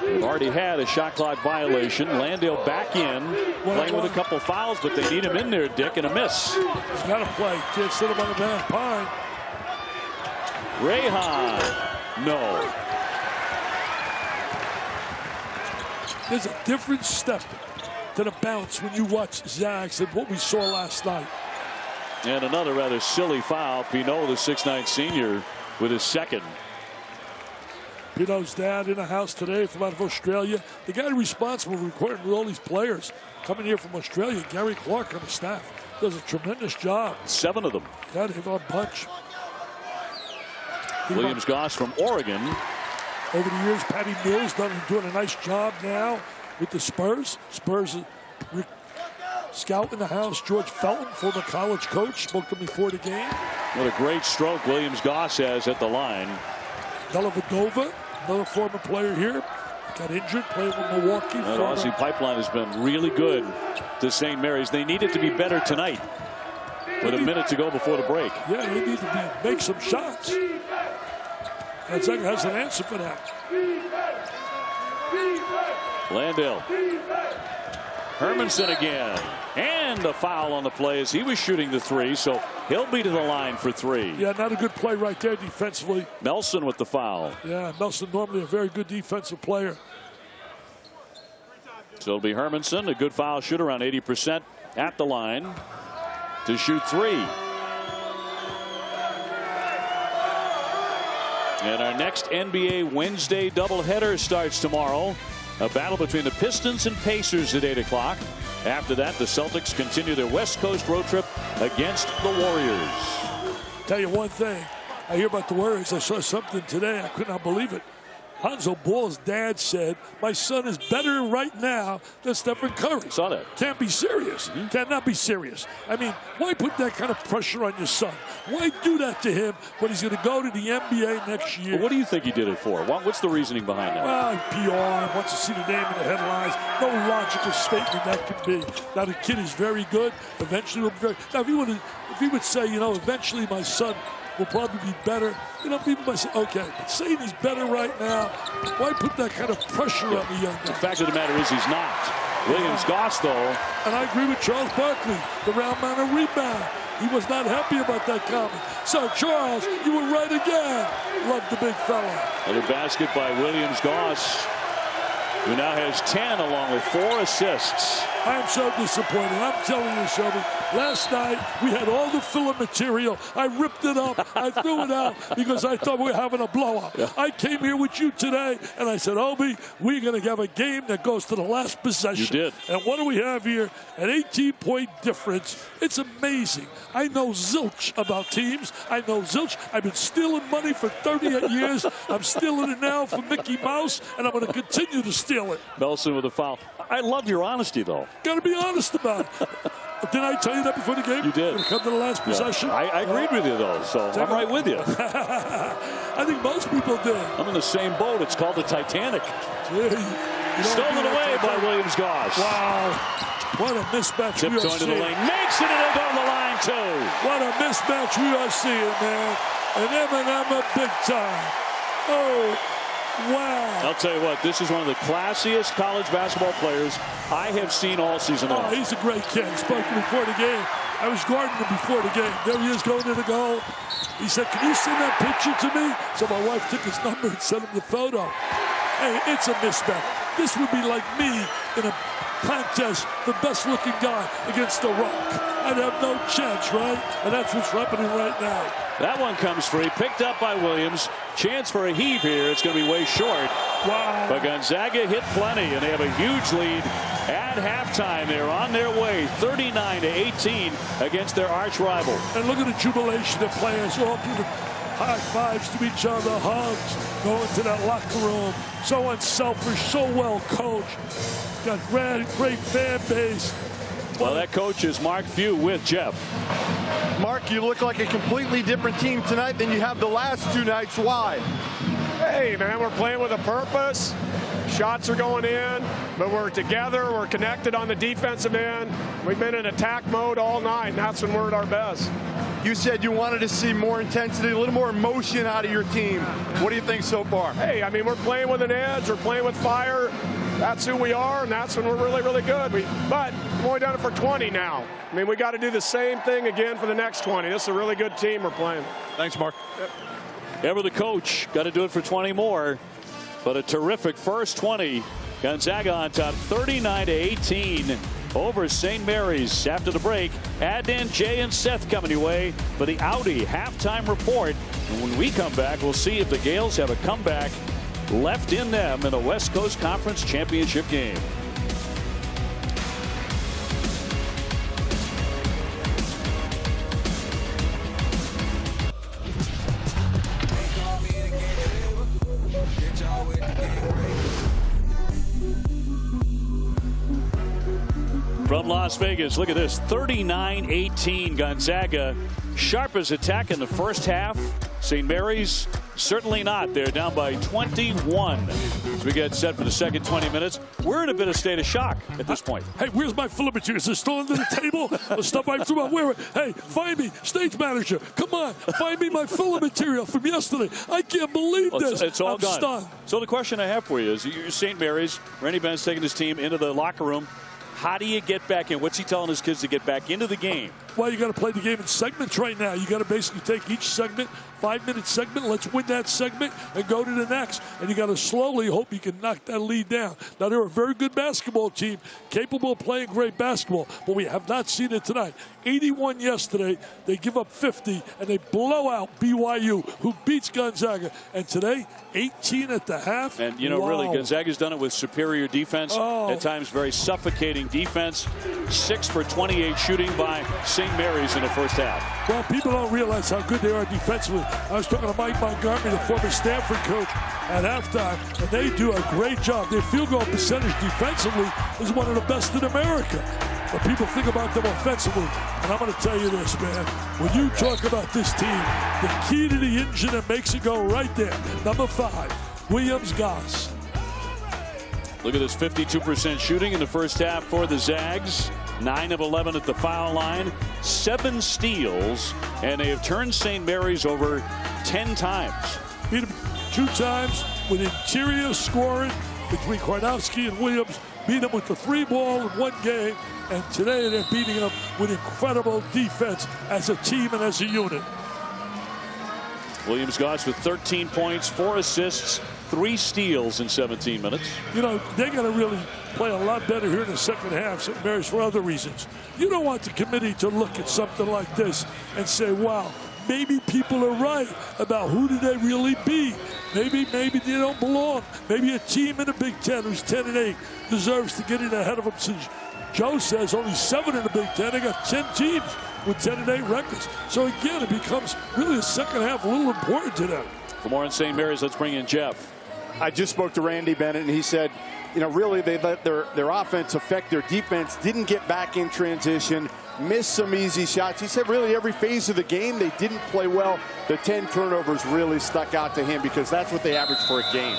We've already had a shot clock violation. Landale back in, playing with a couple fouls, but they need him in there, Dick, and a miss. He's got to play. Can't sit him on the back pine. Rehan, no. There's a different step to the bounce when you watch Zags than what we saw last night. And another rather silly foul. Pinot, the 6'9" senior, with his second. Pino's dad in the house today from out of Australia. The guy responsible for recording with all these players coming here from Australia, Gary Clark on the staff, does a tremendous job. 7 of them. Yeah, they have a bunch. Williams Goss from Oregon. Over the years, Patty Mills doing a nice job now with the Spurs. Spurs scout in the house, George Felton, former college coach, spoke to me before the game. What a great stroke Williams Goss has at the line. Dellavedova, another former player here, got injured, playing with Milwaukee. That Aussie pipeline has been really good to St. Mary's. They need it to be better tonight with a minute to go before the break. Yeah, they need to make some shots. Gonzaga has an answer for that. Landale. Hermanson again. And a foul on the play as he was shooting the 3, so he'll be to the line for 3. Yeah, not a good play right there defensively. Nelson with the foul. Yeah, Nelson normally a very good defensive player. So it'll be Hermanson, a good foul shooter, around 80% at the line to shoot 3. And our next NBA Wednesday doubleheader starts tomorrow. A battle between the Pistons and Pacers at 8 o'clock. After that, the Celtics continue their West Coast road trip against the Warriors. Tell you one thing. I hear about the Warriors. I saw something today. I could not believe it. Lonzo Ball's dad said, my son is better right now than Stephen Curry. Saw that. Can't be serious. Cannot be serious. I mean, why put that kind of pressure on your son? Why do that to him when he's going to go to the NBA next year? Well, what do you think he did it for? What's the reasoning behind that? Well, PR, wants to see the name in the headlines. No logical statement that could be. Now, the kid is very good. Eventually will be very... Now, if he would say, you know, eventually my son will probably be better, you know, people might say, okay, but saying he's better right now, why put that kind of pressure on the young guy? The fact of the matter is he's not. Williams Goss, though. And I agree with Charles Barkley, the round man of rebound. He was not happy about that comment. So, Charles, you were right again. Love the big fella. Another basket by Williams Goss, who now has 10 along with 4 assists. I am so disappointed. I'm telling you, Shelby. Last night, we had all the filler material. I ripped it up. I threw it out because I thought we were having a blowout. Yeah. I came here with you today, and I said, Obi, we're going to have a game that goes to the last possession. You did. And what do we have here? An 18-point difference. It's amazing. I know zilch about teams. I know zilch. I've been stealing money for 38 years. I'm stealing it now for Mickey Mouse, and I'm going to continue to steal it. Nelson with a foul. I love your honesty, though. Got to be honest about it. Didn't I tell you that before the game? You did. When it comes to the last possession? I agreed with you, though, so I'm right with you. I think most people did. I'm in the same boat. It's called the Titanic. Stolen away by Williams Goss. Wow. What a mismatch we are Tiptoeing to the seeing. lane. Makes it, and it'll go to the line, too. What a mismatch we are seeing, man. And Eminem a big time. Oh, wow. I'll tell you what, this is one of the classiest college basketball players I have seen all season long. Oh, he's a great kid. Spoke to me before the game. I was guarding him before the game. There he is going to the goal. He said, can you send that picture to me? So my wife took his number and sent him the photo. Hey, it's a mismatch. This would be like me in a contest, the best looking guy against The Rock. I'd have no chance, right? And that's what's happening right now. That one comes free, picked up by Williams. Chance for a heave here. It's going to be way short. Wow. But Gonzaga hit plenty, and they have a huge lead at halftime. They're on their way, 39-18 against their arch rival. And look at the jubilation of players, all giving high fives to each other, hugs, going to that locker room. So unselfish, so well coached. Got great fan base. Well, that coach is Mark Few with Jeff. Mark, you look like a completely different team tonight than you have the last 2 nights. Why? Hey, man, we're playing with a purpose. Shots are going in, but we're together. We're connected on the defensive end. We've been in attack mode all night, and that's when we're at our best. You said you wanted to see more intensity, a little more emotion out of your team. What do you think so far? Hey, I mean, we're playing with an edge. We're playing with fire. That's who we are, and that's when we're really, really good. But we've only done it for 20 now. I mean, we got to do the same thing again for the next 20. This is a really good team we're playing. Thanks, Mark. Yep. Ever the coach, got to do it for 20 more. But a terrific first 20. Gonzaga on top, 39-18 over St. Mary's. After the break, Adnan, Jay, and Seth coming your way for the Audi halftime report. And when we come back, we'll see if the Gales have a comeback left in them in a West Coast Conference championship game. From Las Vegas, look at this, 39-18 Gonzaga. Sharpest attack in the first half. St. Mary's certainly not. They're down by 21 as we get set for the second 20 minutes. We're in a bit of state of shock at this point. Hey, where's my filler material? Is it still under the table? The stuff I threw out. Where? Hey, find me, stage manager. Come on, find me my filler material from yesterday. I can't believe this. It's all I'm gone. stunned. So the question I have for you is, you're St. Mary's. Randy Bennett's taking his team into the locker room. How do you get back in? What's he telling his kids to get back into the game? Well, you got to play the game in segments right now. You got to basically take each segment, 5-minute segment. Let's win that segment and go to the next. And you got to slowly hope you can knock that lead down. Now, they're a very good basketball team, capable of playing great basketball, but we have not seen it tonight. 81 yesterday, they give up 50, and they blow out BYU, who beats Gonzaga. And today, 18 at the half. And, you know, wow. Really, Gonzaga's done it with superior defense. Oh. At times, very suffocating defense. 6 for 28 shooting by St. Mary's in the first half. Well, people don't realize how good they are defensively. I was talking to Mike Montgomery, the former Stanford coach, at halftime, and they do a great job. Their field goal percentage defensively is one of the best in America. But people think about them offensively. And I'm going to tell you this, man. When you talk about this team, the key to the engine that makes it go right there, number 5, Williams Goss. Look at this 52% shooting in the first half for the Zags. 9 of 11 at the foul line. 7 steals. And they have turned St. Mary's over 10 times. Beat them 2 times with interior scoring between Karnowski and Williams. Beat them with the 3-ball in one game. And today they're beating them with incredible defense as a team and as a unit. Williams Goss with 13 points, 4 assists, 3 steals in 17 minutes. You know, they got to really play a lot better here in the second half, St. Mary's, for other reasons. You don't want the committee to look at something like this and say, wow, maybe people are right about who do they really beat. Maybe they don't belong. Maybe a team in the Big Ten who's 10-8 deserves to get in ahead of them, since Joe says only 7 in the Big Ten. They got 10 teams with 10-8 records. So again, it becomes really the second half a little important to them. For more on St. Mary's, let's bring in Jeff. I just spoke to Randy Bennett, and he said, you know, really they let their offense affect their defense, didn't get back in transition, missed some easy shots. He said really every phase of the game they didn't play well. The 10 turnovers really stuck out to him because that's what they average for a game.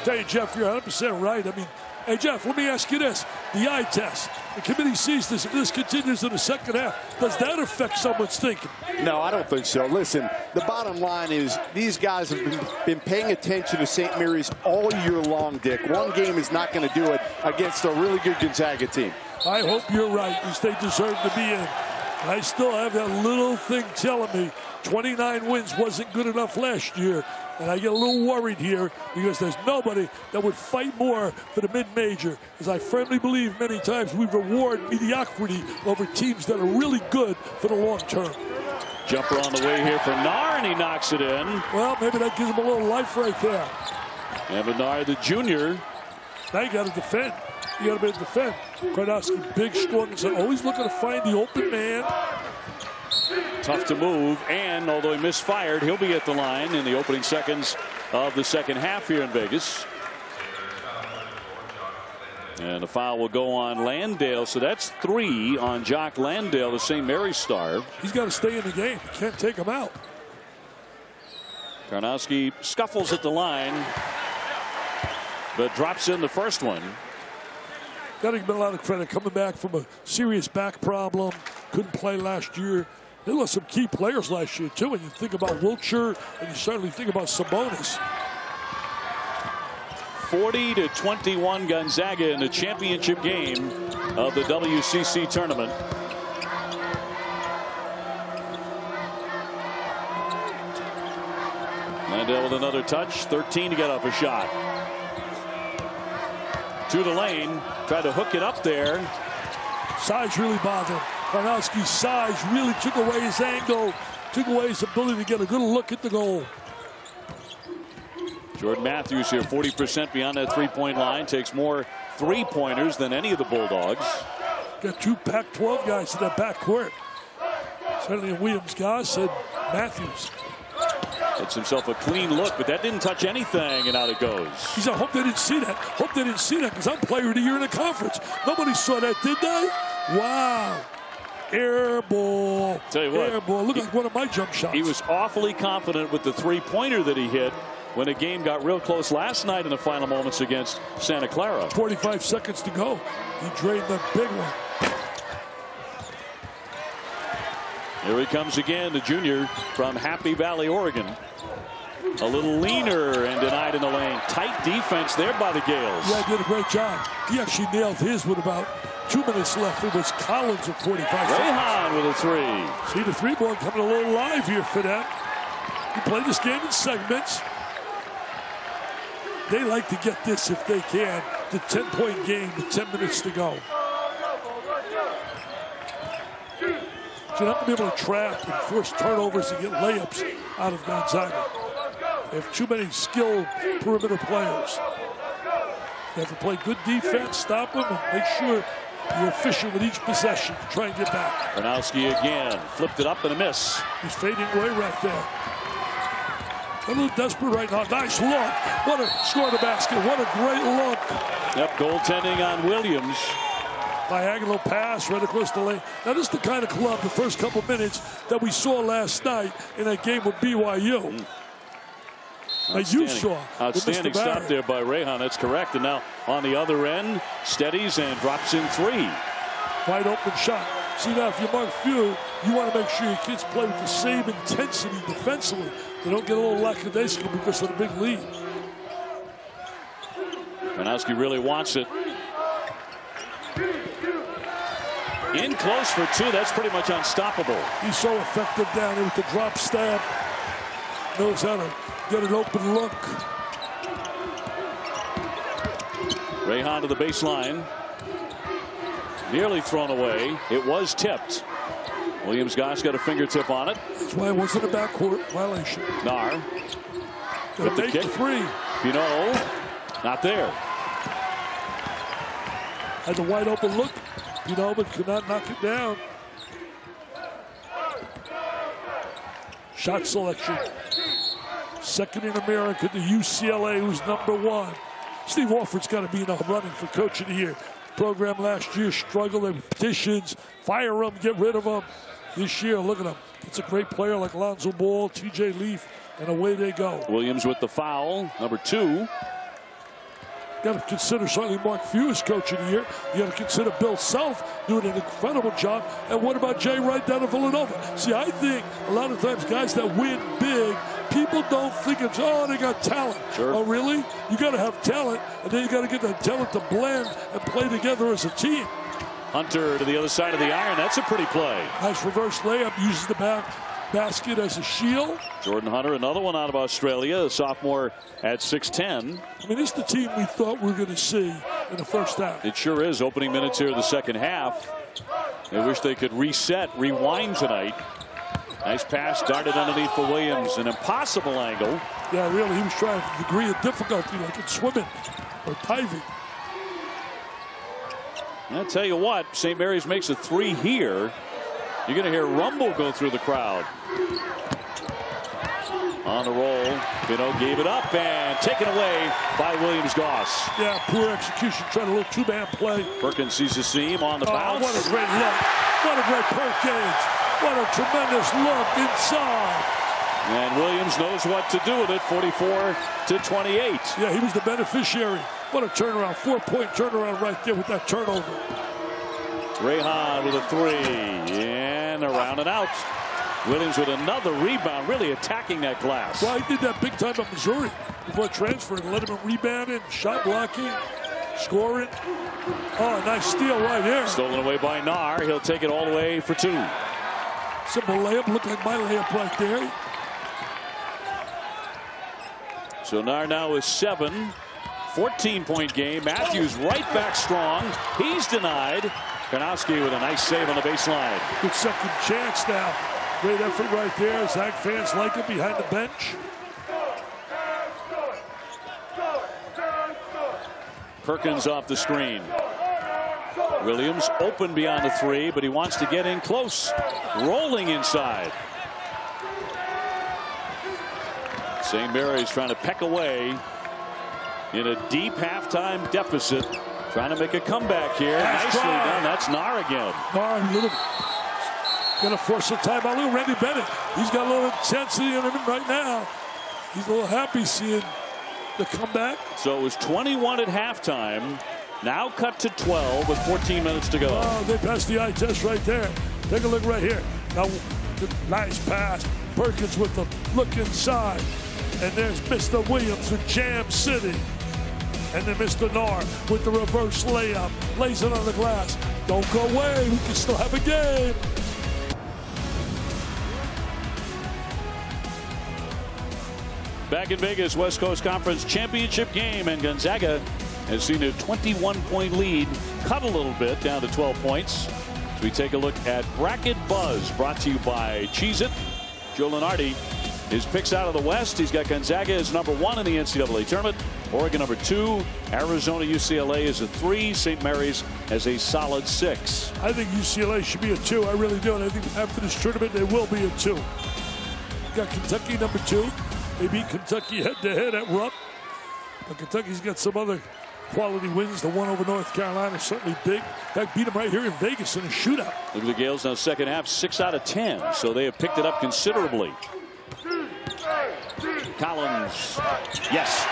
Tell you, Jeff, you're 100% right. I mean, hey, Jeff, let me ask you this. The eye test. The committee sees this. If this continues in the second half, does that affect someone's thinking? No, I don't think so. Listen, the bottom line is these guys have been paying attention to St. Mary's all year long, Dick. One game is not going to do it against a really good Gonzaga team. I hope you're right, because they deserve to be in. I still have that little thing telling me 29 wins wasn't good enough last year. And I get a little worried here because there's nobody that would fight more for the mid-major. As I firmly believe many times we reward mediocrity over teams that are really good for the long term. Jumper on the way here for Nahr, and he knocks it in. Well, maybe that gives him a little life right there. And Nahr, the junior. Now you got to defend. You got to be able to defend. Karnowski, big, strong, and always looking to find the open man. Tough to move, and although he misfired, he'll be at the line in the opening seconds of the second half here in Vegas. And the foul will go on Landale, so that's 3 on Jock Landale, the St. Mary's star. He's got to stay in the game. You can't take him out. Karnowski scuffles at the line, but drops in the first one. Got to give him a lot of credit. Coming back from a serious back problem, couldn't play last year. They lost some key players last year, too. And you think about Wiltshire, and you certainly think about Sabonis. 40-21 Gonzaga in the championship game of the WCC tournament. Landale with another touch. 13 to get off a shot. To the lane. Tried to hook it up there. Size really bothered him. Karnowski's size really took away his angle, took away his ability to get a good look at the goal. Jordan Matthews here, 40% beyond that three-point line. Takes more three-pointers than any of the Bulldogs. Got two Pac-12 guys in that backcourt. Certainly Williams, Goss, and Matthews. Gets himself a clean look, but that didn't touch anything, and out it goes. He said, hope they didn't see that. Hope they didn't see that, because I'm player of the year in the conference. Nobody saw that, did they? Wow. Air ball. Tell you what. Air ball. Look like one of my jump shots. He was awfully confident with the three-pointer that he hit when the game got real close last night in the final moments against Santa Clara. 45 seconds to go. He drained the big one. Here he comes again, the junior from Happy Valley, Oregon. A little leaner and denied in the lane. Tight defense there by the Gales. Yeah, did a great job. He actually nailed his with about 2 minutes left. It was Collins at 45 seconds. Rayhan with a three. See the three-ball coming a little live here for them. He played this game in segments. They like to get this, if they can, the 10-point game with 10 minutes to go. You're not going to be able to trap and force turnovers and get layups out of Gonzaga. They have too many skilled perimeter players. They have to play good defense, stop them, and make sure you're efficient with each possession to try and get back. Bernowski again, flipped it up and a miss. He's fading away right there. A little desperate right now. Nice look. What a score the basket. What a great look. Yep, goaltending on Williams. Diagonal pass right across the lane. That is the kind of club, the first couple minutes, that we saw last night in that game with BYU. That you saw. Outstanding stop there by Rayhan. That's correct. And now on the other end, steadies and drops in three. Wide open shot. See now, if you're Mark Few, you want to make sure your kids play with the same intensity defensively. They don't get a little lackadaisical because of the big lead. Bernowski really wants it. In close for two. That's pretty much unstoppable. He's so effective down here with the drop stab. Knows how to get an open look. Rayhan to the baseline. Nearly thrown away. It was tipped. Williams Goss got a fingertip on it. That's why it wasn't a backcourt violation. Nar. With the kick. Three. Pinot. Not there. Had the wide open look. But could not knock it down. Shot selection. Second in America to UCLA, who's #1. Steve Alford's got to be in the running for Coach of the Year. Program last year struggled with petitions. Fire them, get rid of them. This year, look at him. It's a great player like Alonzo Ball, TJ Leaf, and away they go. Williams with the foul, #2. Got to consider certainly Mark Few as Coach of the Year. You got to consider Bill Self doing an incredible job. And what about Jay Wright down in Philadelphia? See, I think a lot of times guys that win big, people don't think it's, oh, they got talent. Sure. Oh, really? You got to have talent, and then you got to get that talent to blend and play together as a team. Hunter to the other side of the iron. That's a pretty play. Nice reverse layup. Uses the basket as a shield. Jordan Hunter, another one out of Australia, a sophomore at 6'10". I mean, it's the team we thought we were going to see in the first half. It sure is. Opening minutes here in the second half. They wish they could rewind tonight. Nice pass darted underneath for Williams. An impossible angle. Yeah, really, he was trying a degree of difficulty, like in swimming or diving. I'll tell you what, St. Mary's makes a three here. You're going to hear rumble go through the crowd. On the roll, Pinot gave it up and taken away by Williams Goss. Yeah, poor execution, trying a little two-man play. Perkins sees the seam on the bounce. What a great look. What a great Perkins. What a tremendous look inside. And Williams knows what to do with it, 44-28. Yeah, he was the beneficiary. What a turnaround, 4-point turnaround right there with that turnover. Rayhan with a three, and around and out. Williams with another rebound, really attacking that glass. Well, he did that big time at Missouri before transferring. Let him rebounding, shot blocking, scoring. Oh, nice steal right here. Stolen away by Nar. He'll take it all the way for two. Simple layup, looked like my layup right there. So Nar now is 7. 14-point game. Matthews right back strong. He's denied. Bernowski with a nice save on the baseline. Good second chance now. Great effort right there. Zag fans like him behind the bench. Perkins off the screen. Williams open beyond the three, but he wants to get in close. Rolling inside. St. Mary's trying to peck away in a deep halftime deficit. Trying to make a comeback here. Nicely done. That's Nar again. Nar, going to force a timeout. Little Randy Bennett. He's got a little intensity in him right now. He's a little happy seeing the comeback. So it was 21 at halftime. Now cut to 12 with 14 minutes to go. Oh, they passed the eye test right there. Take a look right here. Now, nice pass. Perkins with the look inside. And there's Mr. Williams with Jam City. And then Mr. Nar with the reverse layup. Lays it on the glass. Don't go away. We can still have a game. Back in Vegas, West Coast Conference Championship game, and Gonzaga has seen a 21-point lead cut a little bit down to 12 points. So we take a look at Bracket Buzz, brought to you by Cheez-It. Joe Lunardi, his picks out of the West. He's got Gonzaga as number 1 in the NCAA tournament. Oregon number 2. Arizona, UCLA is a 3. St. Mary's has a solid 6. I think UCLA should be a 2. I really do. And I think after this tournament, they will be a 2. Got Kentucky number 2. They beat Kentucky head-to-head at Rupp. But Kentucky's got some other quality wins. The one over North Carolina is certainly big. In fact, beat them right here in Vegas in a shootout. Look at the Gales now, second half, 6 out of 10. So they have picked it up considerably. Collins. Yes.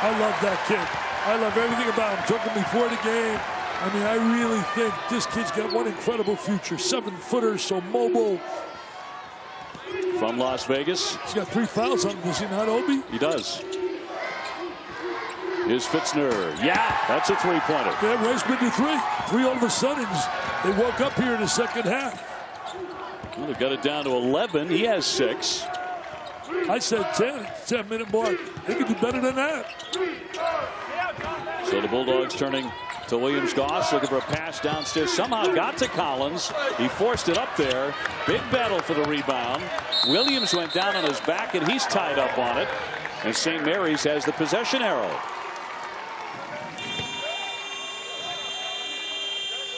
I love that kid. I love everything about him. Took him before the game. I mean, I really think this kid's got one incredible future. 7-footer, so mobile. From Las Vegas. He's got 3 fouls on him. Does he not, Obi? He does. Here's Fitzner. Yeah, that's a three-pointer. Yeah, Weisman to 3. 3 all of a sudden. They woke up here in the second half. Well, they've got it down to 11. He has 6. I said 10. 10-minute mark. They could do better than that. So the Bulldogs turning to Williams-Goss, looking for a pass downstairs. Somehow got to Collins. He forced it up there. Big battle for the rebound. Williams went down on his back, and he's tied up on it. And St. Mary's has the possession arrow.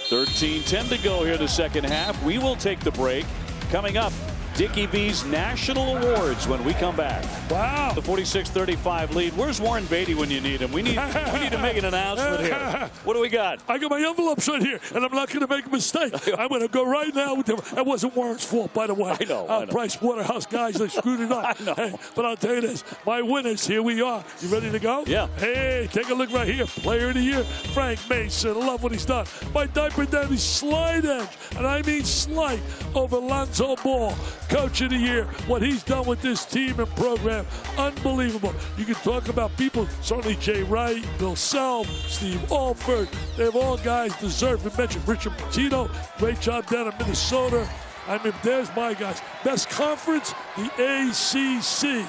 13-10 to go here the second half. We will take the break. Coming up, Dickie V's National Awards when we come back. Wow. The 46-35 lead. Where's Warren Beatty when you need him? We need to make an announcement here. What do we got? I got my envelopes right here, and I'm not going to make a mistake. I'm going to go right now with them. That wasn't Warren's fault, by the way. I know. Price Waterhouse guys, they screwed it up. I know. Hey, but I'll tell you this. My winners, here we are. You ready to go? Yeah. Hey, take a look right here. Player of the Year, Frank Mason. Love what he's done. My diaper daddy, slight edge, and I mean slight, over Lonzo Ball. Coach of the Year, what he's done with this team and program, unbelievable. You can talk about people, certainly Jay Wright, Bill Self, Steve Alford. They've all guys deserved mention. Richard Pitino, great job down in Minnesota. I mean, there's my guys. Best conference, the ACC.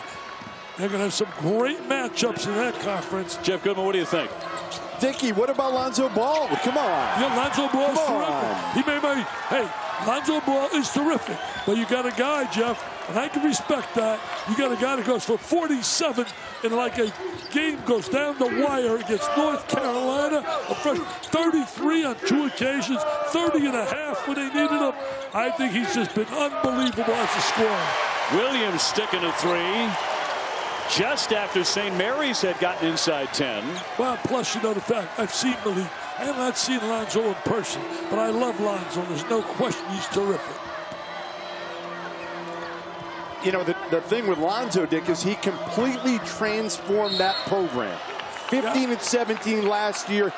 They're going to have some great matchups in that conference. Jeff Goodman, what do you think? Dickie, what about Lonzo Ball? Come on. Yeah, Lonzo Ball's terrific. He made my, hey, Lonzo Ball is terrific. But you got a guy, Jeff, and I can respect that. You got a guy that goes for 47 and like a game goes down the wire against North Carolina. A fresh 33 on 2 occasions, 30 and a half when they needed him. I think he's just been unbelievable as a scorer. Williams sticking a 3. Just after St. Mary's had gotten inside 10. Well, plus, you know the fact, I've seen Malik. I have not seen Lonzo in person, but I love Lonzo. There's no question he's terrific. You know, the thing with Lonzo, Dick, is he completely transformed that program. 15 and 17 last year.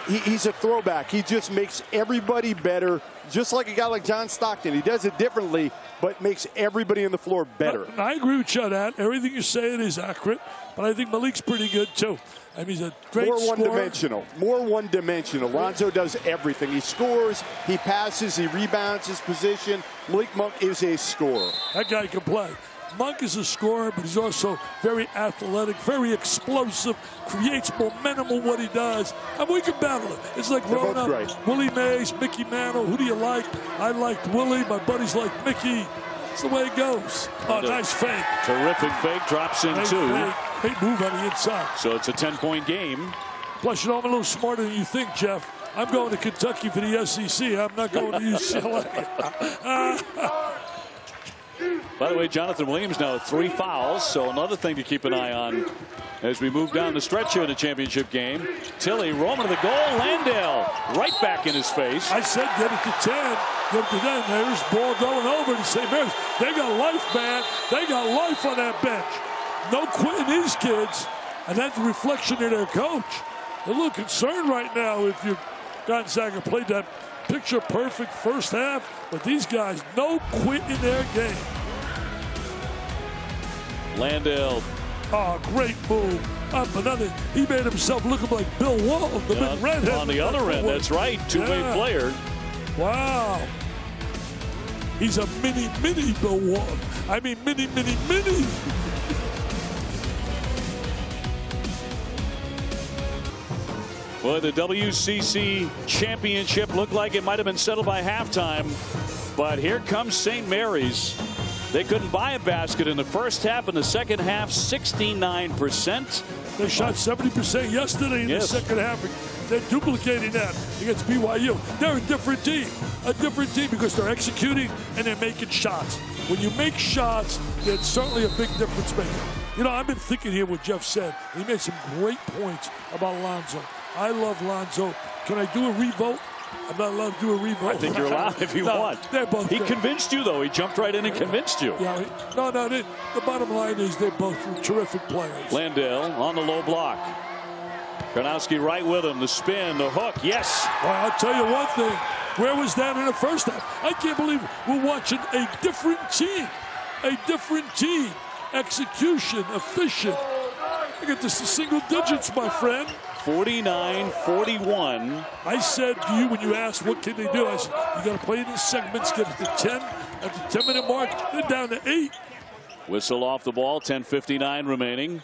He's a throwback. He just makes everybody better, just like a guy like John Stockton. He does it differently, but makes everybody on the floor better. I agree with you on that. Everything you're saying is accurate, but I think Malik's pretty good, too. I mean, he's a great More scorer. one-dimensional. More one-dimensional. Lonzo does everything. He scores, he passes, he rebounds his position. Malik Monk is a scorer. That guy can play. Monk is a scorer, but he's also very athletic, very explosive, creates momentum on what he does. And we can battle it. It's like growing up. Great. Willie Mays, Mickey Mantle. Who do you like? I liked Willie. My buddies like Mickey. That's the way it goes. Oh, nice fake. Terrific fake. Drops in 2. Great move on the inside. So it's a 10-point game. Plus, you know, I'm a little smarter than you think, Jeff. I'm going to Kentucky for the SEC. I'm not going to UCLA. By the way, Jonathan Williams now with 3 fouls, so another thing to keep an eye on as we move down the stretch here in the championship game. Tilly roaming to the goal. Landale right back in his face. I said get it to 10. Get it to 10. There's ball going over to St. Mary's. They got life, man. They got life on that bench. No quitting these kids. And that's a reflection of their coach. They're a little concerned right now if you Gonzaga played that picture-perfect first half, but these guys, no quit in their game. Landale. Oh, great move. Up another. He made himself look like Bill Wall, the big redhead. On the other end, that's right. Two-way player. Wow. He's a mini Bill Wall. I mean, mini. Well, the WCC championship looked like it might have been settled by halftime, but here comes St. Mary's. They couldn't buy a basket in the first half. In the second half, 69%. They shot 70% yesterday in the second half. They're duplicating that against BYU. They're a different team because they're executing and they're making shots. When you make shots, it's certainly a big difference maker. You know, I've been thinking here what Jeff said. He made some great points about Lonzo. I love Lonzo. Can I do a revote? I'm not allowed to do a revote. I think you're allowed if you want. They're both he convinced you, though. He jumped right in and convinced you. Yeah, the bottom line is they're both terrific players. Landale on the low block. Karnowski right with him. The spin, the hook. Yes. Well, I'll tell you one thing. Where was that in the first half? I can't believe we're watching a different team. A different team. Execution, efficient. Look at this, the single digits, my friend. 49-41. I said to you when you asked what can they do, I said, you got to play in these segments, get it to 10. At the 10-minute mark, they're down to 8. Whistle off the ball, 10:59 remaining.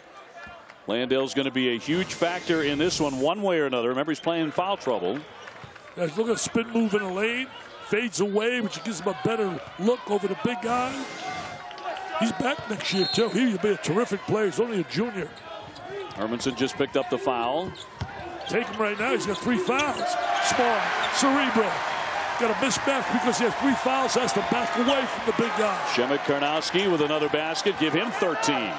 Landale's going to be a huge factor in this one way or another. Remember, he's playing foul trouble. Look at a spin move in the lane. Fades away, which gives him a better look over the big guy. He's back next year, too. He'll be a terrific player. He's only a junior. Hermanson just picked up the foul. Take him right now. He's got 3 fouls. Small, cerebral. Got a mismatch because he has 3 fouls. Has to back away from the big guy. Shemek Karnowski with another basket. Give him 13.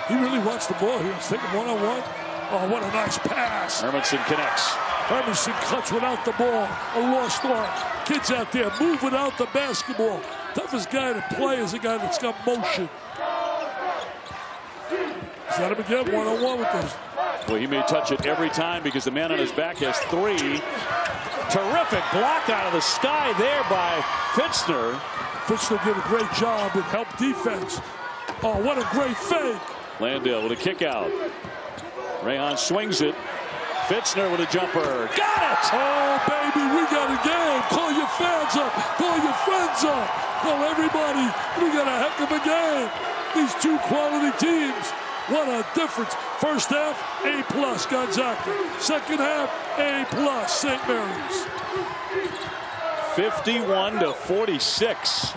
He really wants the ball here. He's taking one-on-one. Oh, what a nice pass. Hermanson connects. Hermanson cuts without the ball. A lost art. Kids out there move without the basketball. Toughest guy to play is a guy that's got motion. He's got him again, one-on-one with this. Well, he may touch it every time because the man on his back has 3. Terrific block out of the sky there by Fitzner. Fitzner did a great job and helped defense. Oh, what a great fake. Landale with a kick out. Rayon swings it. Fitzner with a jumper. Got it! Oh, baby, we got a game. Call your fans up. Call your friends up. Call everybody. We got a heck of a game. These 2 quality teams. What a difference. First half, A+ Gonzaga. Second half, A+ St. Mary's. 51-46.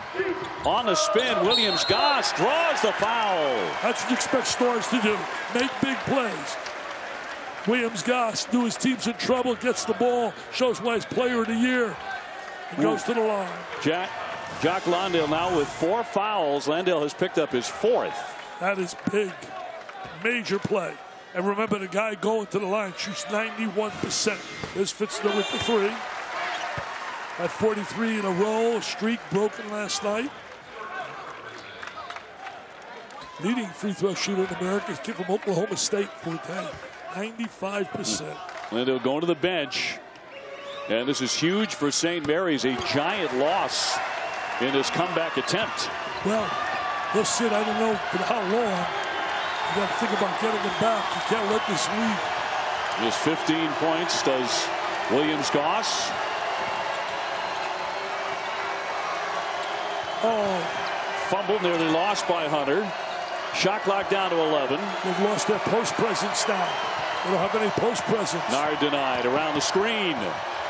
On the spin, Williams-Goss draws the foul. That's what you expect stars to do. Make big plays. Williams-Goss knew his team's in trouble, gets the ball, shows why he's player of the year, and goes to the line. Jock Landale now with 4 fouls. Landale has picked up his 4th. That is big. Major play. And remember, the guy going to the line shoots 91%. There's Fitzner with the 3. At 43 in a row, a streak broken last night. Leading free throw shooter in America, kid from Oklahoma State for a day. 95%. Landale going to the bench. And this is huge for St. Mary's, a giant loss in this comeback attempt. Well, he'll sit, I don't know for how long. You got to think about getting him back. You can't let this lead. Just 15 points does Williams-Goss. Oh. Fumble nearly lost by Hunter. Shot clock down to 11. They've lost their post presence now. They don't have any post presence. Nard denied around the screen.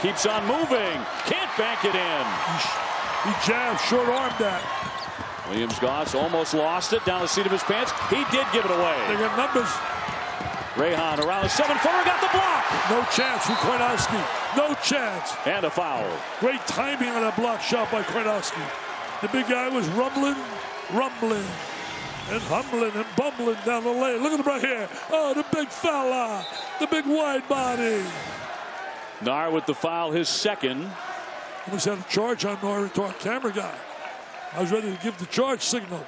Keeps on moving. Can't bank it in. He jabbed, short armed that. Williams-Goss almost lost it down the seat of his pants. He did give it away. They got numbers. Rahan around the 7-footer, got the block. No chance for Kornowski. No chance. And a foul. Great timing on that block shot by Kornowski. The big guy was rumbling, and humbling and bumbling down the lane. Look at him right here. Oh, the big fella. The big wide body. Nar with the foul, his second. Almost had a charge on Nar to our camera guy. I was ready to give the charge signal.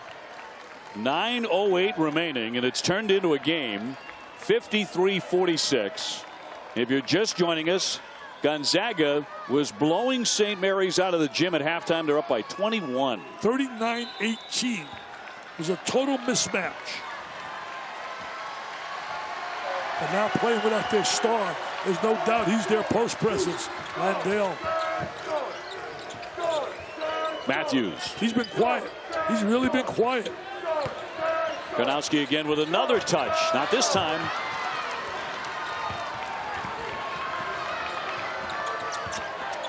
9:08 remaining, and it's turned into a game. 53-46. If you're just joining us, Gonzaga was blowing St. Mary's out of the gym at halftime. They're up by 21. 39-18. It was a total mismatch. But now playing without their star, there's no doubt he's their post presence. Landale. Matthews. He's been quiet. He's really been quiet. Kornowski again with another touch. Not this time.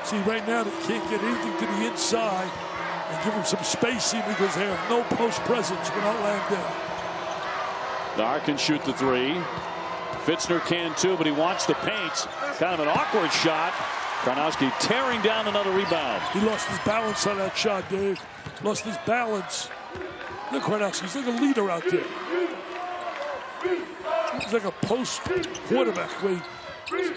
See, right now they can't get anything to the inside and give him some spacing because they have no post presence without Landale. Nar can shoot the three. Fitzner can too, but he wants the paint. Kind of an awkward shot. Kornowski tearing down another rebound. He lost his balance on that shot, Dave. Lost his balance. Look, Kornowski, he's like a leader out there. He's like a post quarterback where he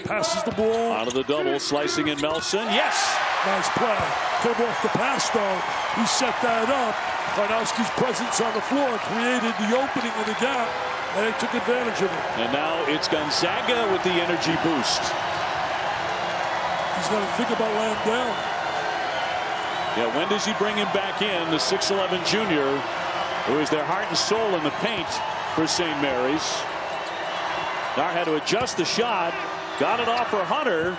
passes the ball. Out of the double, slicing in Melson. Yes! Nice play. Came off the pass, though. He set that up. Kornowski's presence on the floor created the opening in the gap, and they took advantage of it. And now it's Gonzaga with the energy boost. He's got to think about Landale. Yeah, when does he bring him back in, the 6'11 junior, who is their heart and soul in the paint for St. Mary's? Nar had to adjust the shot. Got it off for Hunter.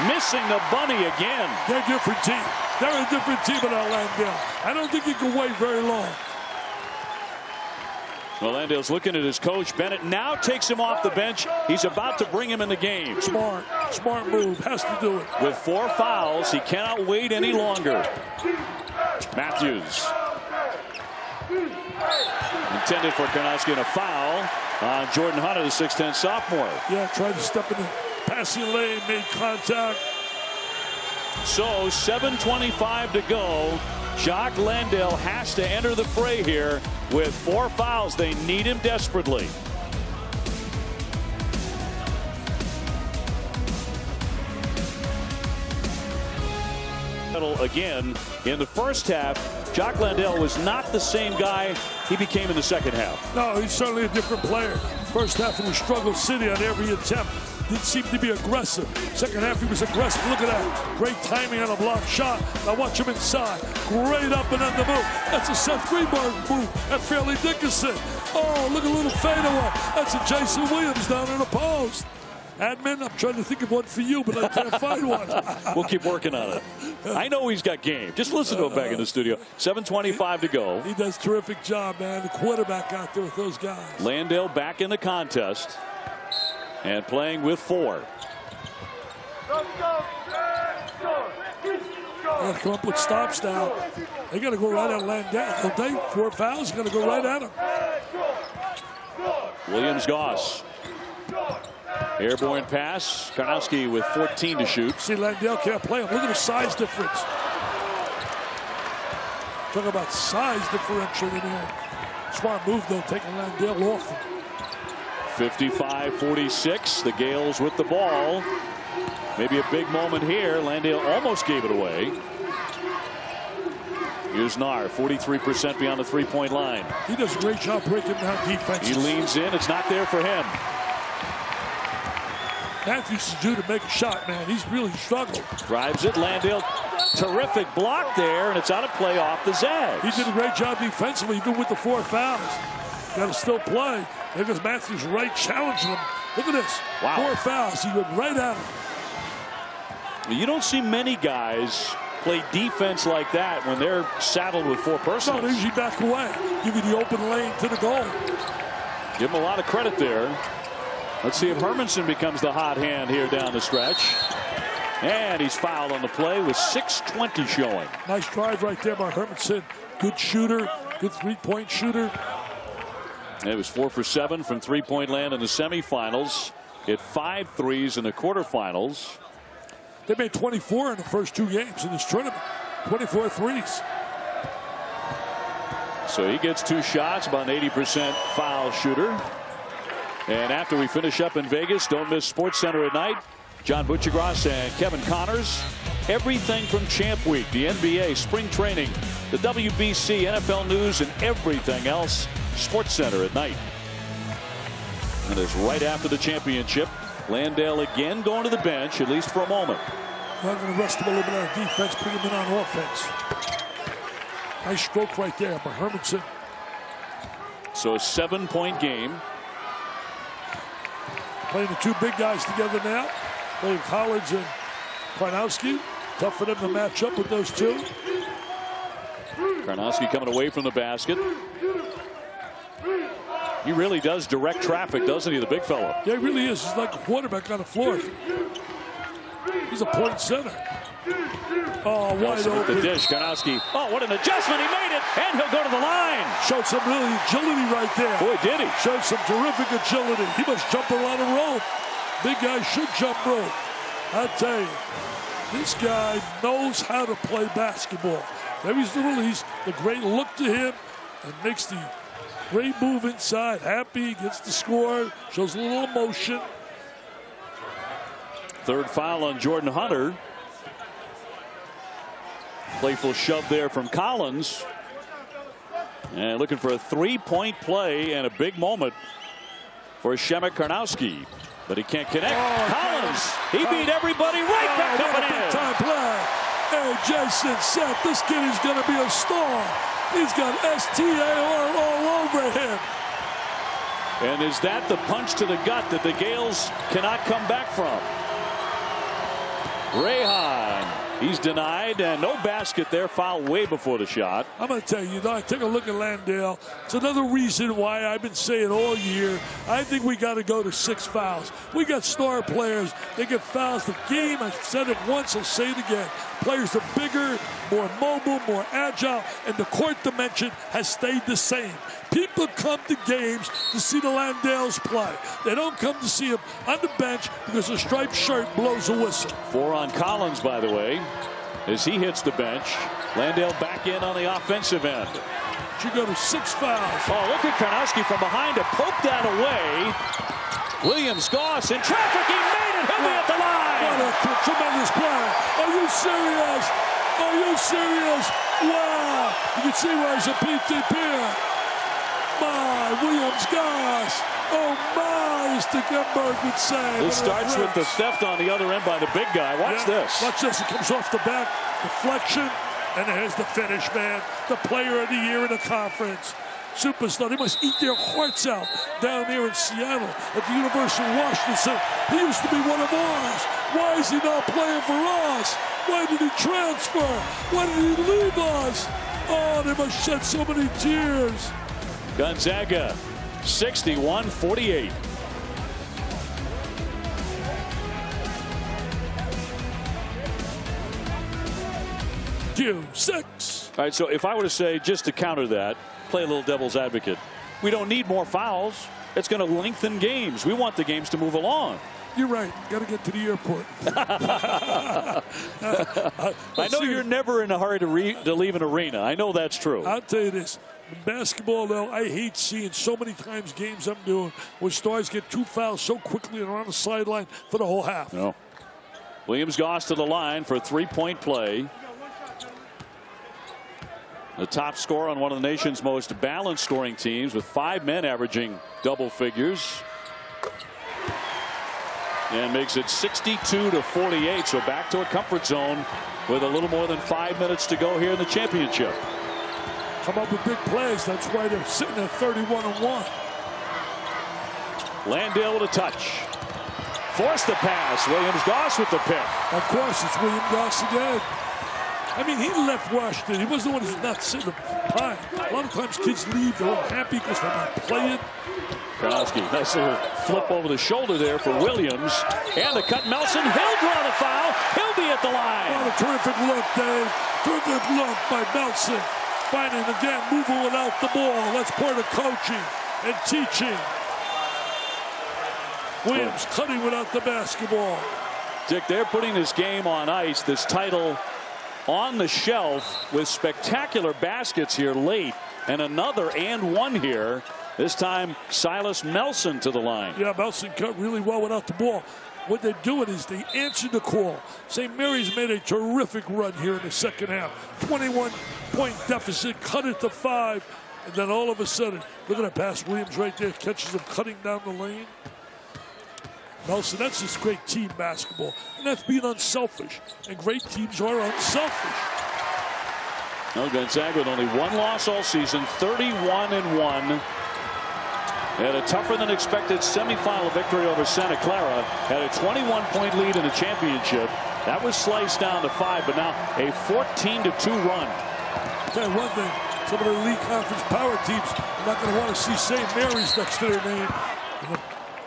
Missing the bunny again. They're a different team. They're a different team without Landale. I don't think he can wait very long. Well, Landale's looking at his coach. Bennett now takes him off the bench. He's about to bring him in the game. Smart move. Has to do it. With 4 fouls, he cannot wait any longer. Matthews. Intended for Kornowski, and a foul on Jordan Hunter, the 6'10 sophomore. Yeah, tried to step in the passing lane, made contact. So 7:25 to go. Jock Landale has to enter the fray here with 4 fouls. They need him desperately. Again, in the first half, Jock Landale was not the same guy he became in the second half. No, he's certainly a different player. First half, he was struggle city on every attempt. Didn't seem to be aggressive. Second half, he was aggressive. Look at that. Great timing on a block shot. Now watch him inside. Great up and under move. That's a Seth Greenberg move at Fairleigh Dickinson. Oh, look at a little fadeaway. That's a Jason Williams down in the post. Admin, I'm trying to think of one for you, but I can't find one. We'll keep working on it. I know he's got game. Just listen to him back in the studio. 7:25 to go. He does a terrific job, man. The quarterback out there with those guys. Landale back in the contest and playing with 4. They got to come up with stops now. They got to go right at Landale. Don't they? 4 fouls, got to go right at him. Williams-Goss. Airborne pass. Kornowski with 14 to shoot. See, Landale can't play him. Look at the size difference. Talk about size differential in here. Smart move, though, taking Landale off him. 55-46. The Gales with the ball. Maybe a big moment here. Landale almost gave it away. Here's Nar, 43% beyond the 3-point line. He does a great job breaking down defense. He leans in. It's not there for him. Matthews is due to make a shot, man. He's really struggled. Drives it. Landale, terrific block there, and it's out of play off the Zags. He did a great job defensively, even with the 4 fouls. Got to still play. There goes Matthews right challenging him. Look at this. Wow. 4 fouls. He went right at him. You don't see many guys play defense like that when they're saddled with 4 personals. No, they usually back away. Give you the open lane to the goal. Give him a lot of credit there. Let's see if Hermanson becomes the hot hand here down the stretch. And he's fouled on the play with 6:20 showing. Nice drive right there by Hermanson. Good shooter, good 3-point shooter. It was 4 for 7 from three-point land in the semifinals. Hit 5 threes in the quarterfinals. They made 24 in the first 2 games in this tournament. 24 threes. So he gets 2 shots, about an 80% foul shooter. And after we finish up in Vegas, don't miss SportsCenter at night. John Butchergross and Kevin Connors. Everything from Champ Week, the NBA, spring training, the WBC, NFL news, and everything else. SportsCenter at night. And it's right after the championship. Landale again going to the bench, at least for a moment. I'm going to rest him a little bit on defense, put him in on offense. Nice stroke right there by Hermanson. So a 7-point game. Playing the 2 big guys together now. Playing Collins and Karnowski. Tough for them to match up with those 2. Karnowski coming away from the basket. He really does direct traffic, doesn't he, the big fellow? Yeah, he really is. He's like a quarterback on the floor. He's a point center. Oh, wide open. The dish, Karnowski. Oh, what an adjustment. He made it, and he'll go to the line. Showed some really agility right there. Boy, did he. Showed some terrific agility. He must jump around a rope. Big guy should jump rope. I tell you, this guy knows how to play basketball. There he's the release, the great look to him, and makes the great move inside. Happy, gets the score, shows a little emotion. 3rd foul on Jordan Hunter. Playful shove there from Collins. And looking for a 3-point play and a big moment for Shemek Karnowski. But he can't connect. Collins, he beat everybody right back up and in. Big time play. Hey, Jason Seth, this kid is going to be a star. He's got STAR all over him. And is that the punch to the gut that the Gales cannot come back from? Rehan, he's denied, and no basket there. Foul way before the shot. I'm going to tell you, take a look at Landale. It's another reason why I've been saying all year, I think we got to go to 6 fouls. We got star players. They get fouls. The game, I've said it once, I'll say it again. Players are bigger, more mobile, more agile, and the court dimension has stayed the same. People come to games to see the Landales play. They don't come to see him on the bench because a striped shirt blows a whistle. 4 on Collins, by the way, as he hits the bench. Landale back in on the offensive end. Should go to 6 fouls. Oh, look at Karnowski from behind to poke that away. Williams-Goss in traffic. He made it. He'll be at the line. What a tremendous play. Are you serious? Are you serious? Wow. You can see why he's a PTP. My, Williams-Goss. Oh, my, as Stekenberg would say. This starts with the theft on the other end by the big guy. Watch this. Watch this. It comes off the back. Deflection. And there's the finish, man. The player of the year in the conference. Superstar. They must eat their hearts out down there in Seattle at the University of Washington. He used to be one of ours. Why is he not playing for us? Why did he transfer? Why did he leave us? Oh, they must shed so many tears. Gonzaga, 61-48. Q6. All right, so if I were to say, just to counter that, play a little devil's advocate, we don't need more fouls. It's going to lengthen games. We want the games to move along. You're right. Got to get to the airport. I know you're never in a hurry to leave an arena. I know that's true. I'll tell you this. In basketball, though, I hate seeing so many times games I'm doing where stars get 2 fouls so quickly and are on the sideline for the whole half. No. Williams-Goss to the line for a 3-point play. The top scorer on one of the nation's most balanced scoring teams with 5 men averaging double figures. And makes it 62-48. So back to a comfort zone with a little more than 5 minutes to go here in the championship. Come up with big plays. That's why they're sitting at 31-1. Landale with a touch. Forced the pass. Williams-Goss with the pick. Of course, it's Williams-Goss again. I mean, he left Washington. He wasn't the one who's not sitting behind. A lot of times kids leave. They're all happy because they're not playing. Karnowski, nice little flip over the shoulder there for Williams. And the cut. Melson, he'll draw the foul. He'll be at the line. What a terrific look, Dave. Terrific look by Melson. Finding again, moving without the ball. That's part of coaching. and teaching. Williams cutting without the basketball. Dick, they're putting this game on ice, this title on the shelf with spectacular baskets here late, and another and one here. This time Silas Melson to the line. Yeah, Melson cut really well without the ball. What they're doing is they answered the call. St. Mary's made a terrific run here in the second half. 21-point deficit, cut it to 5, and then all of a sudden, look at that pass. Williams right there catches him cutting down the lane. Nelson, that's just great team basketball, and that's being unselfish, and great teams are unselfish. No, Gonzaga with only one loss all season, 31-1. Had a tougher than expected semifinal victory over Santa Clara. Had a 21-point lead in the championship. That was sliced down to 5, but now a 14-2 run. I'll tell you one thing, some of the league conference power teams are not going to want to see St. Mary's next to their name. And the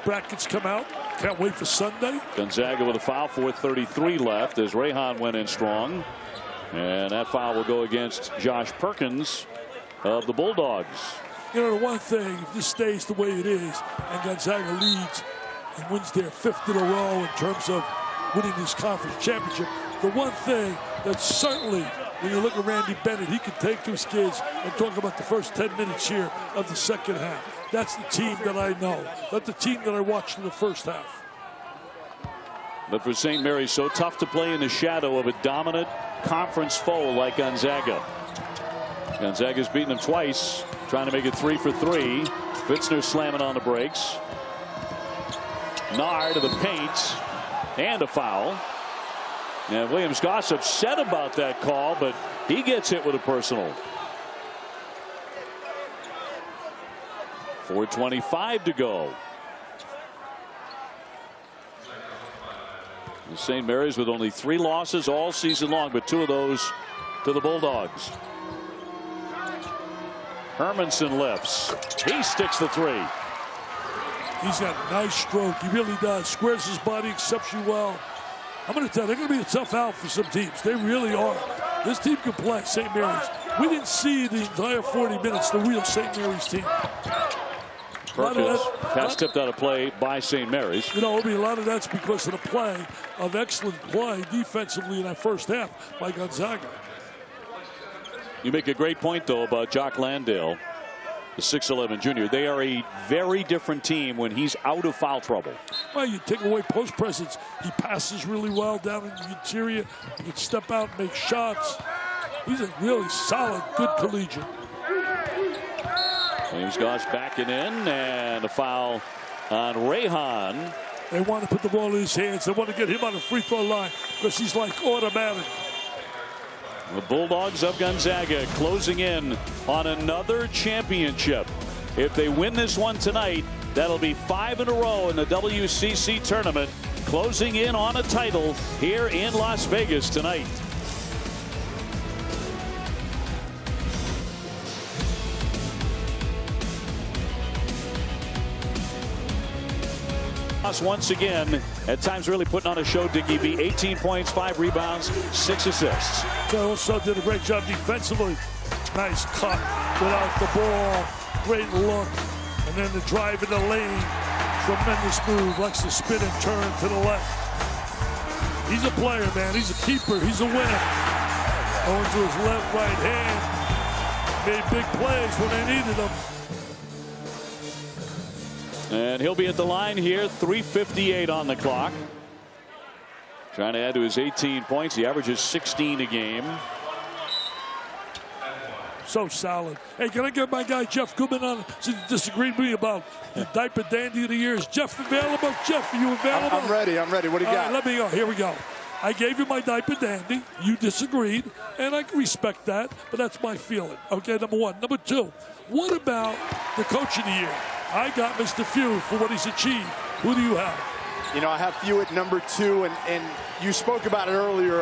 brackets come out. Can't wait for Sunday. Gonzaga with a foul, 4:33 left as Rehan went in strong. And that foul will go against Josh Perkins of the Bulldogs. You know, the one thing, if this stays the way it is, and Gonzaga leads and wins their 5th in a row in terms of winning this conference championship, the one thing that certainly, when you look at Randy Bennett, he can take to his kids and talk about the first 10 minutes here of the second half. That's the team that I know. That's the team that I watched in the first half. But for St. Mary's, so tough to play in the shadow of a dominant conference foe like Gonzaga. Gonzaga's beaten them twice, trying to make it 3 for 3. Fitzner slamming on the brakes. Nard to the paint, and a foul. And Williams Goss upset about that call, but he gets hit with a personal. 4:25 to go. St. Mary's with only 3 losses all season long, but 2 of those to the Bulldogs. Hermanson lifts. He sticks the 3. He's got a nice stroke. He really does. Squares his body exceptionally well. I'm going to tell you, they're going to be a tough out for some teams. They really are. This team can play, St. Mary's. We didn't see the entire 40 minutes, the real St. Mary's team. Perkins, pass tipped out of play by St. Mary's. You know, a lot of that's because of the play, of excellent play defensively in that first half by Gonzaga. You make a great point, though, about Jock Landale, the 6'11 junior. They are a very different team when he's out of foul trouble. Well, you take away post presence. He passes really well down in the interior. He can step out and make shots. He's a really solid, good collegiate. James Goss backing in, and a foul on Rehan. They want to put the ball in his hands. They want to get him on the free throw line because he's like automatic. The Bulldogs of Gonzaga closing in on another championship. If they win this one tonight, that'll be 5 in a row in the WCC tournament, closing in on a title here in Las Vegas tonight. Once again, at times really putting on a show, Dickie B. 18 points, 5 rebounds, 6 assists. They also did a great job defensively. Nice cut without the ball. Great look. And then the drive in the lane. Tremendous move. Likes to spin and turn to the left. He's a player, man. He's a keeper. He's a winner. Going to his left, right hand. Made big plays when they needed them. And he'll be at the line here, 3:58 on the clock. Trying to add to his 18 points. He averages 16 a game. So solid. Hey, can I get my guy Jeff Goodman on? Since you disagreed with me about the diaper dandy of the year. Is Jeff available? Jeff, are you available? I'm ready. I'm ready. What do you got? Right, let me go. Here we go. I gave you my diaper dandy. You disagreed, and I can respect that, but that's my feeling. Okay, number one. Number two, what about the coach of the year? I got Mr. Few for what he's achieved. Who do you have? You know, I have Few at number 2, and you spoke about it earlier.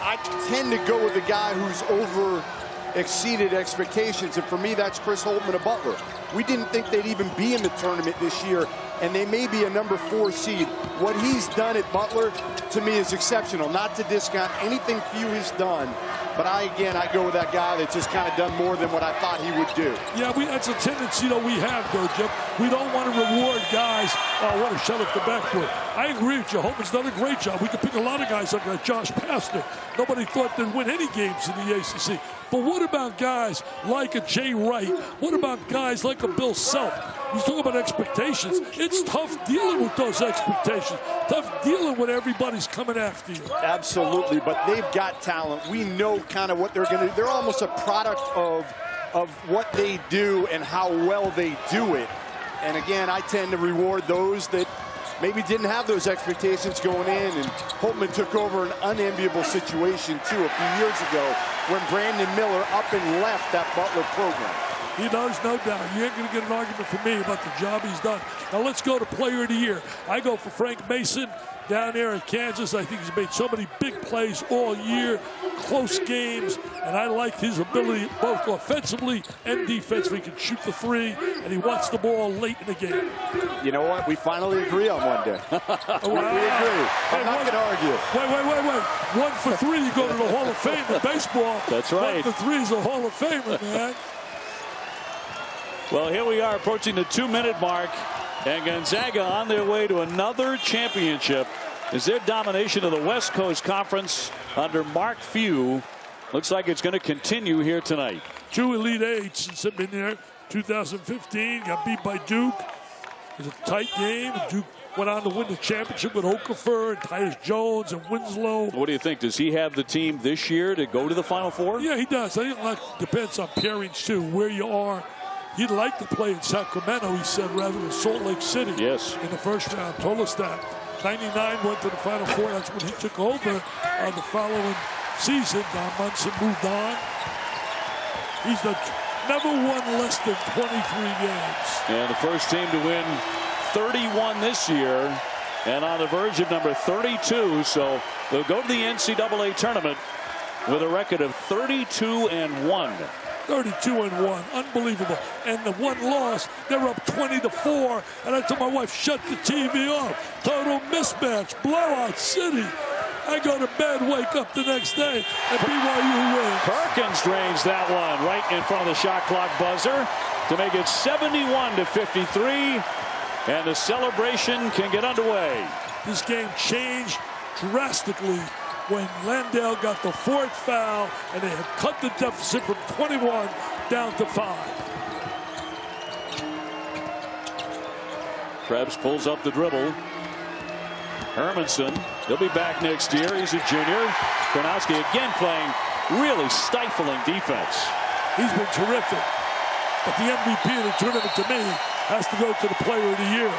I tend to go with the guy who's exceeded expectations, and for me, that's Chris Holtman of Butler. We didn't think they'd even be in the tournament this year, and they may be a number 4 seed. What he's done at Butler, to me, is exceptional. Not to discount anything Few has done, But I go with that guy that's just kind of done more than what I thought he would do. Yeah, that's a tendency that we have, though, Jeff. We don't want to reward guys. Oh, what a shut off the backboard. I agree with you. Holman's done a great job. We could pick a lot of guys like that. Josh Pastner. Nobody thought they'd win any games in the ACC. But what about guys like a Jay Wright? What about guys like a Bill Self? You talk about expectations. It's tough dealing with those expectations. Tough dealing with everybody's coming after you. Absolutely, but they've got talent. We know kind of what they're going to do. They're almost a product of what they do and how well they do it. And again, I tend to reward those that maybe didn't have those expectations going in, and Holtman took over an unenviable situation, too, a few years ago when Brandon Miller up and left that Butler program. He does, no doubt. You ain't going to get an argument from me about the job he's done. Now let's go to Player of the Year. I go for Frank Mason down there in Kansas. I think he's made so many big plays all year, close games, and I like his ability both offensively and defensively. He can shoot the three, and he wants the ball late in the game. You know what? We finally agree on one day. We agree. I'm not going to argue. Wait. 1 for 3, you go to the Hall of Fame in baseball. That's right. 1 for 3 is a Hall of Famer, man. Well, here we are approaching the 2-minute mark, and Gonzaga on their way to another championship as their domination of the West Coast Conference under Mark Few looks like it's going to continue here tonight. 2 Elite Eights since they've been there. 2015, got beat by Duke. It was a tight game. Duke went on to win the championship with Okafor and Tyus Jones and Winslow. What do you think? Does he have the team this year to go to the Final Four? Yeah, he does. I think it depends on pairings, too, where you are. He'd like to play in Sacramento, he said, rather than Salt Lake City. Yes. In the first round. Told us that. 99 went to the Final Four. That's when he took over the following season. Don Munson moved on. He's never won less than 23 games. And the first team to win 31 this year, and on the verge of number 32. So they'll go to the NCAA tournament with a record of 32-1. 32-1, unbelievable. And the one loss, they're up 20-4. And I told my wife, shut the TV off. Total mismatch, blowout city. I go to bed, wake up the next day, and BYU wins. Perkins drains that one right in front of the shot clock buzzer to make it 71-53. And the celebration can get underway. This game changed drastically when Landale got the 4th foul, and they had cut the deficit from 21 down to 5. Krebs pulls up the dribble. Hermanson, he'll be back next year. He's a junior. Kornowski again playing really stifling defense. He's been terrific. But the MVP of the tournament to me has to go to the Player of the Year.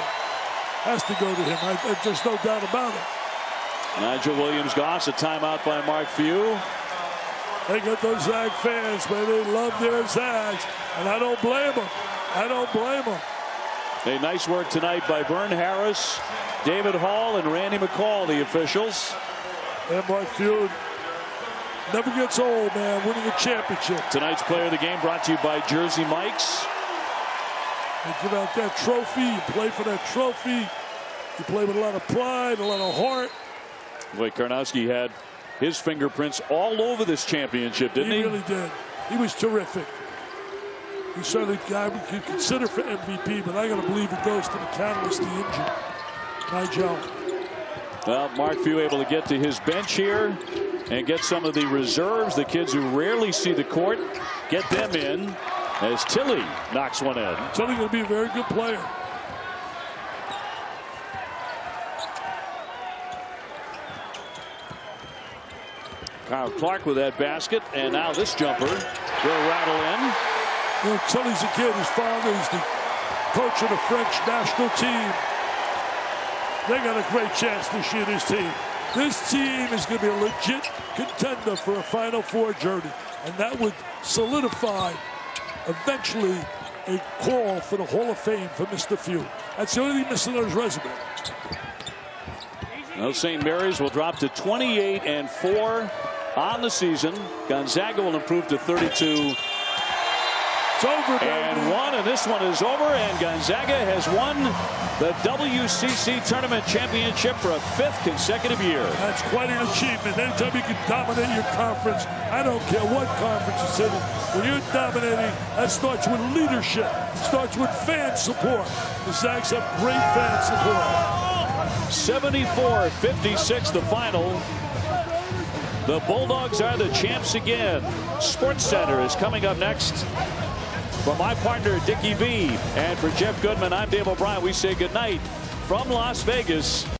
Has to go to him. There's no doubt about it. Nigel Williams-Goss, a timeout by Mark Few. They got those Zag fans, man. They love their Zags, and I don't blame them. I don't blame them. Hey, nice work tonight by Vern Harris, David Hall, and Randy McCall, the officials. And Mark Few never gets old, man, winning a championship. Tonight's player of the game brought to you by Jersey Mike's. They give out that trophy. You play for that trophy. You play with a lot of pride, a lot of heart. Boy, Karnowski had his fingerprints all over this championship, didn't he? He really did. He was terrific. He's certainly a guy we could consider for MVP, but I got to believe it goes to the catalyst, the injury. Nigel. Well, Mark Few able to get to his bench here and get some of the reserves, the kids who rarely see the court, get them in as Tilly knocks one in. Tilly's going to be a very good player. Kyle Clark with that basket, and now this jumper will rattle in. You know, Tilly's a kid. His father is the coach of the French national team. They got a great chance this year, this team. This team is going to be a legit contender for a Final Four journey, and that would solidify eventually a call for the Hall of Fame for Mr. Few. That's the only thing missing on his resume. Now St. Mary's will drop to 28-4 on the season. Gonzaga will improve to 32. It's over, baby. And 1, and this one is over, and Gonzaga has won the WCC Tournament Championship for a 5th consecutive year. That's quite an achievement. Anytime you can dominate your conference, I don't care what conference it's in, when you're dominating, that starts with leadership, starts with fan support. The Zags have great fan support. 74-56 the final. The Bulldogs are the champs again. Sports Center is coming up next. For my partner, Dickie V, and for Jeff Goodman, I'm Dave O'Brien. We say goodnight from Las Vegas.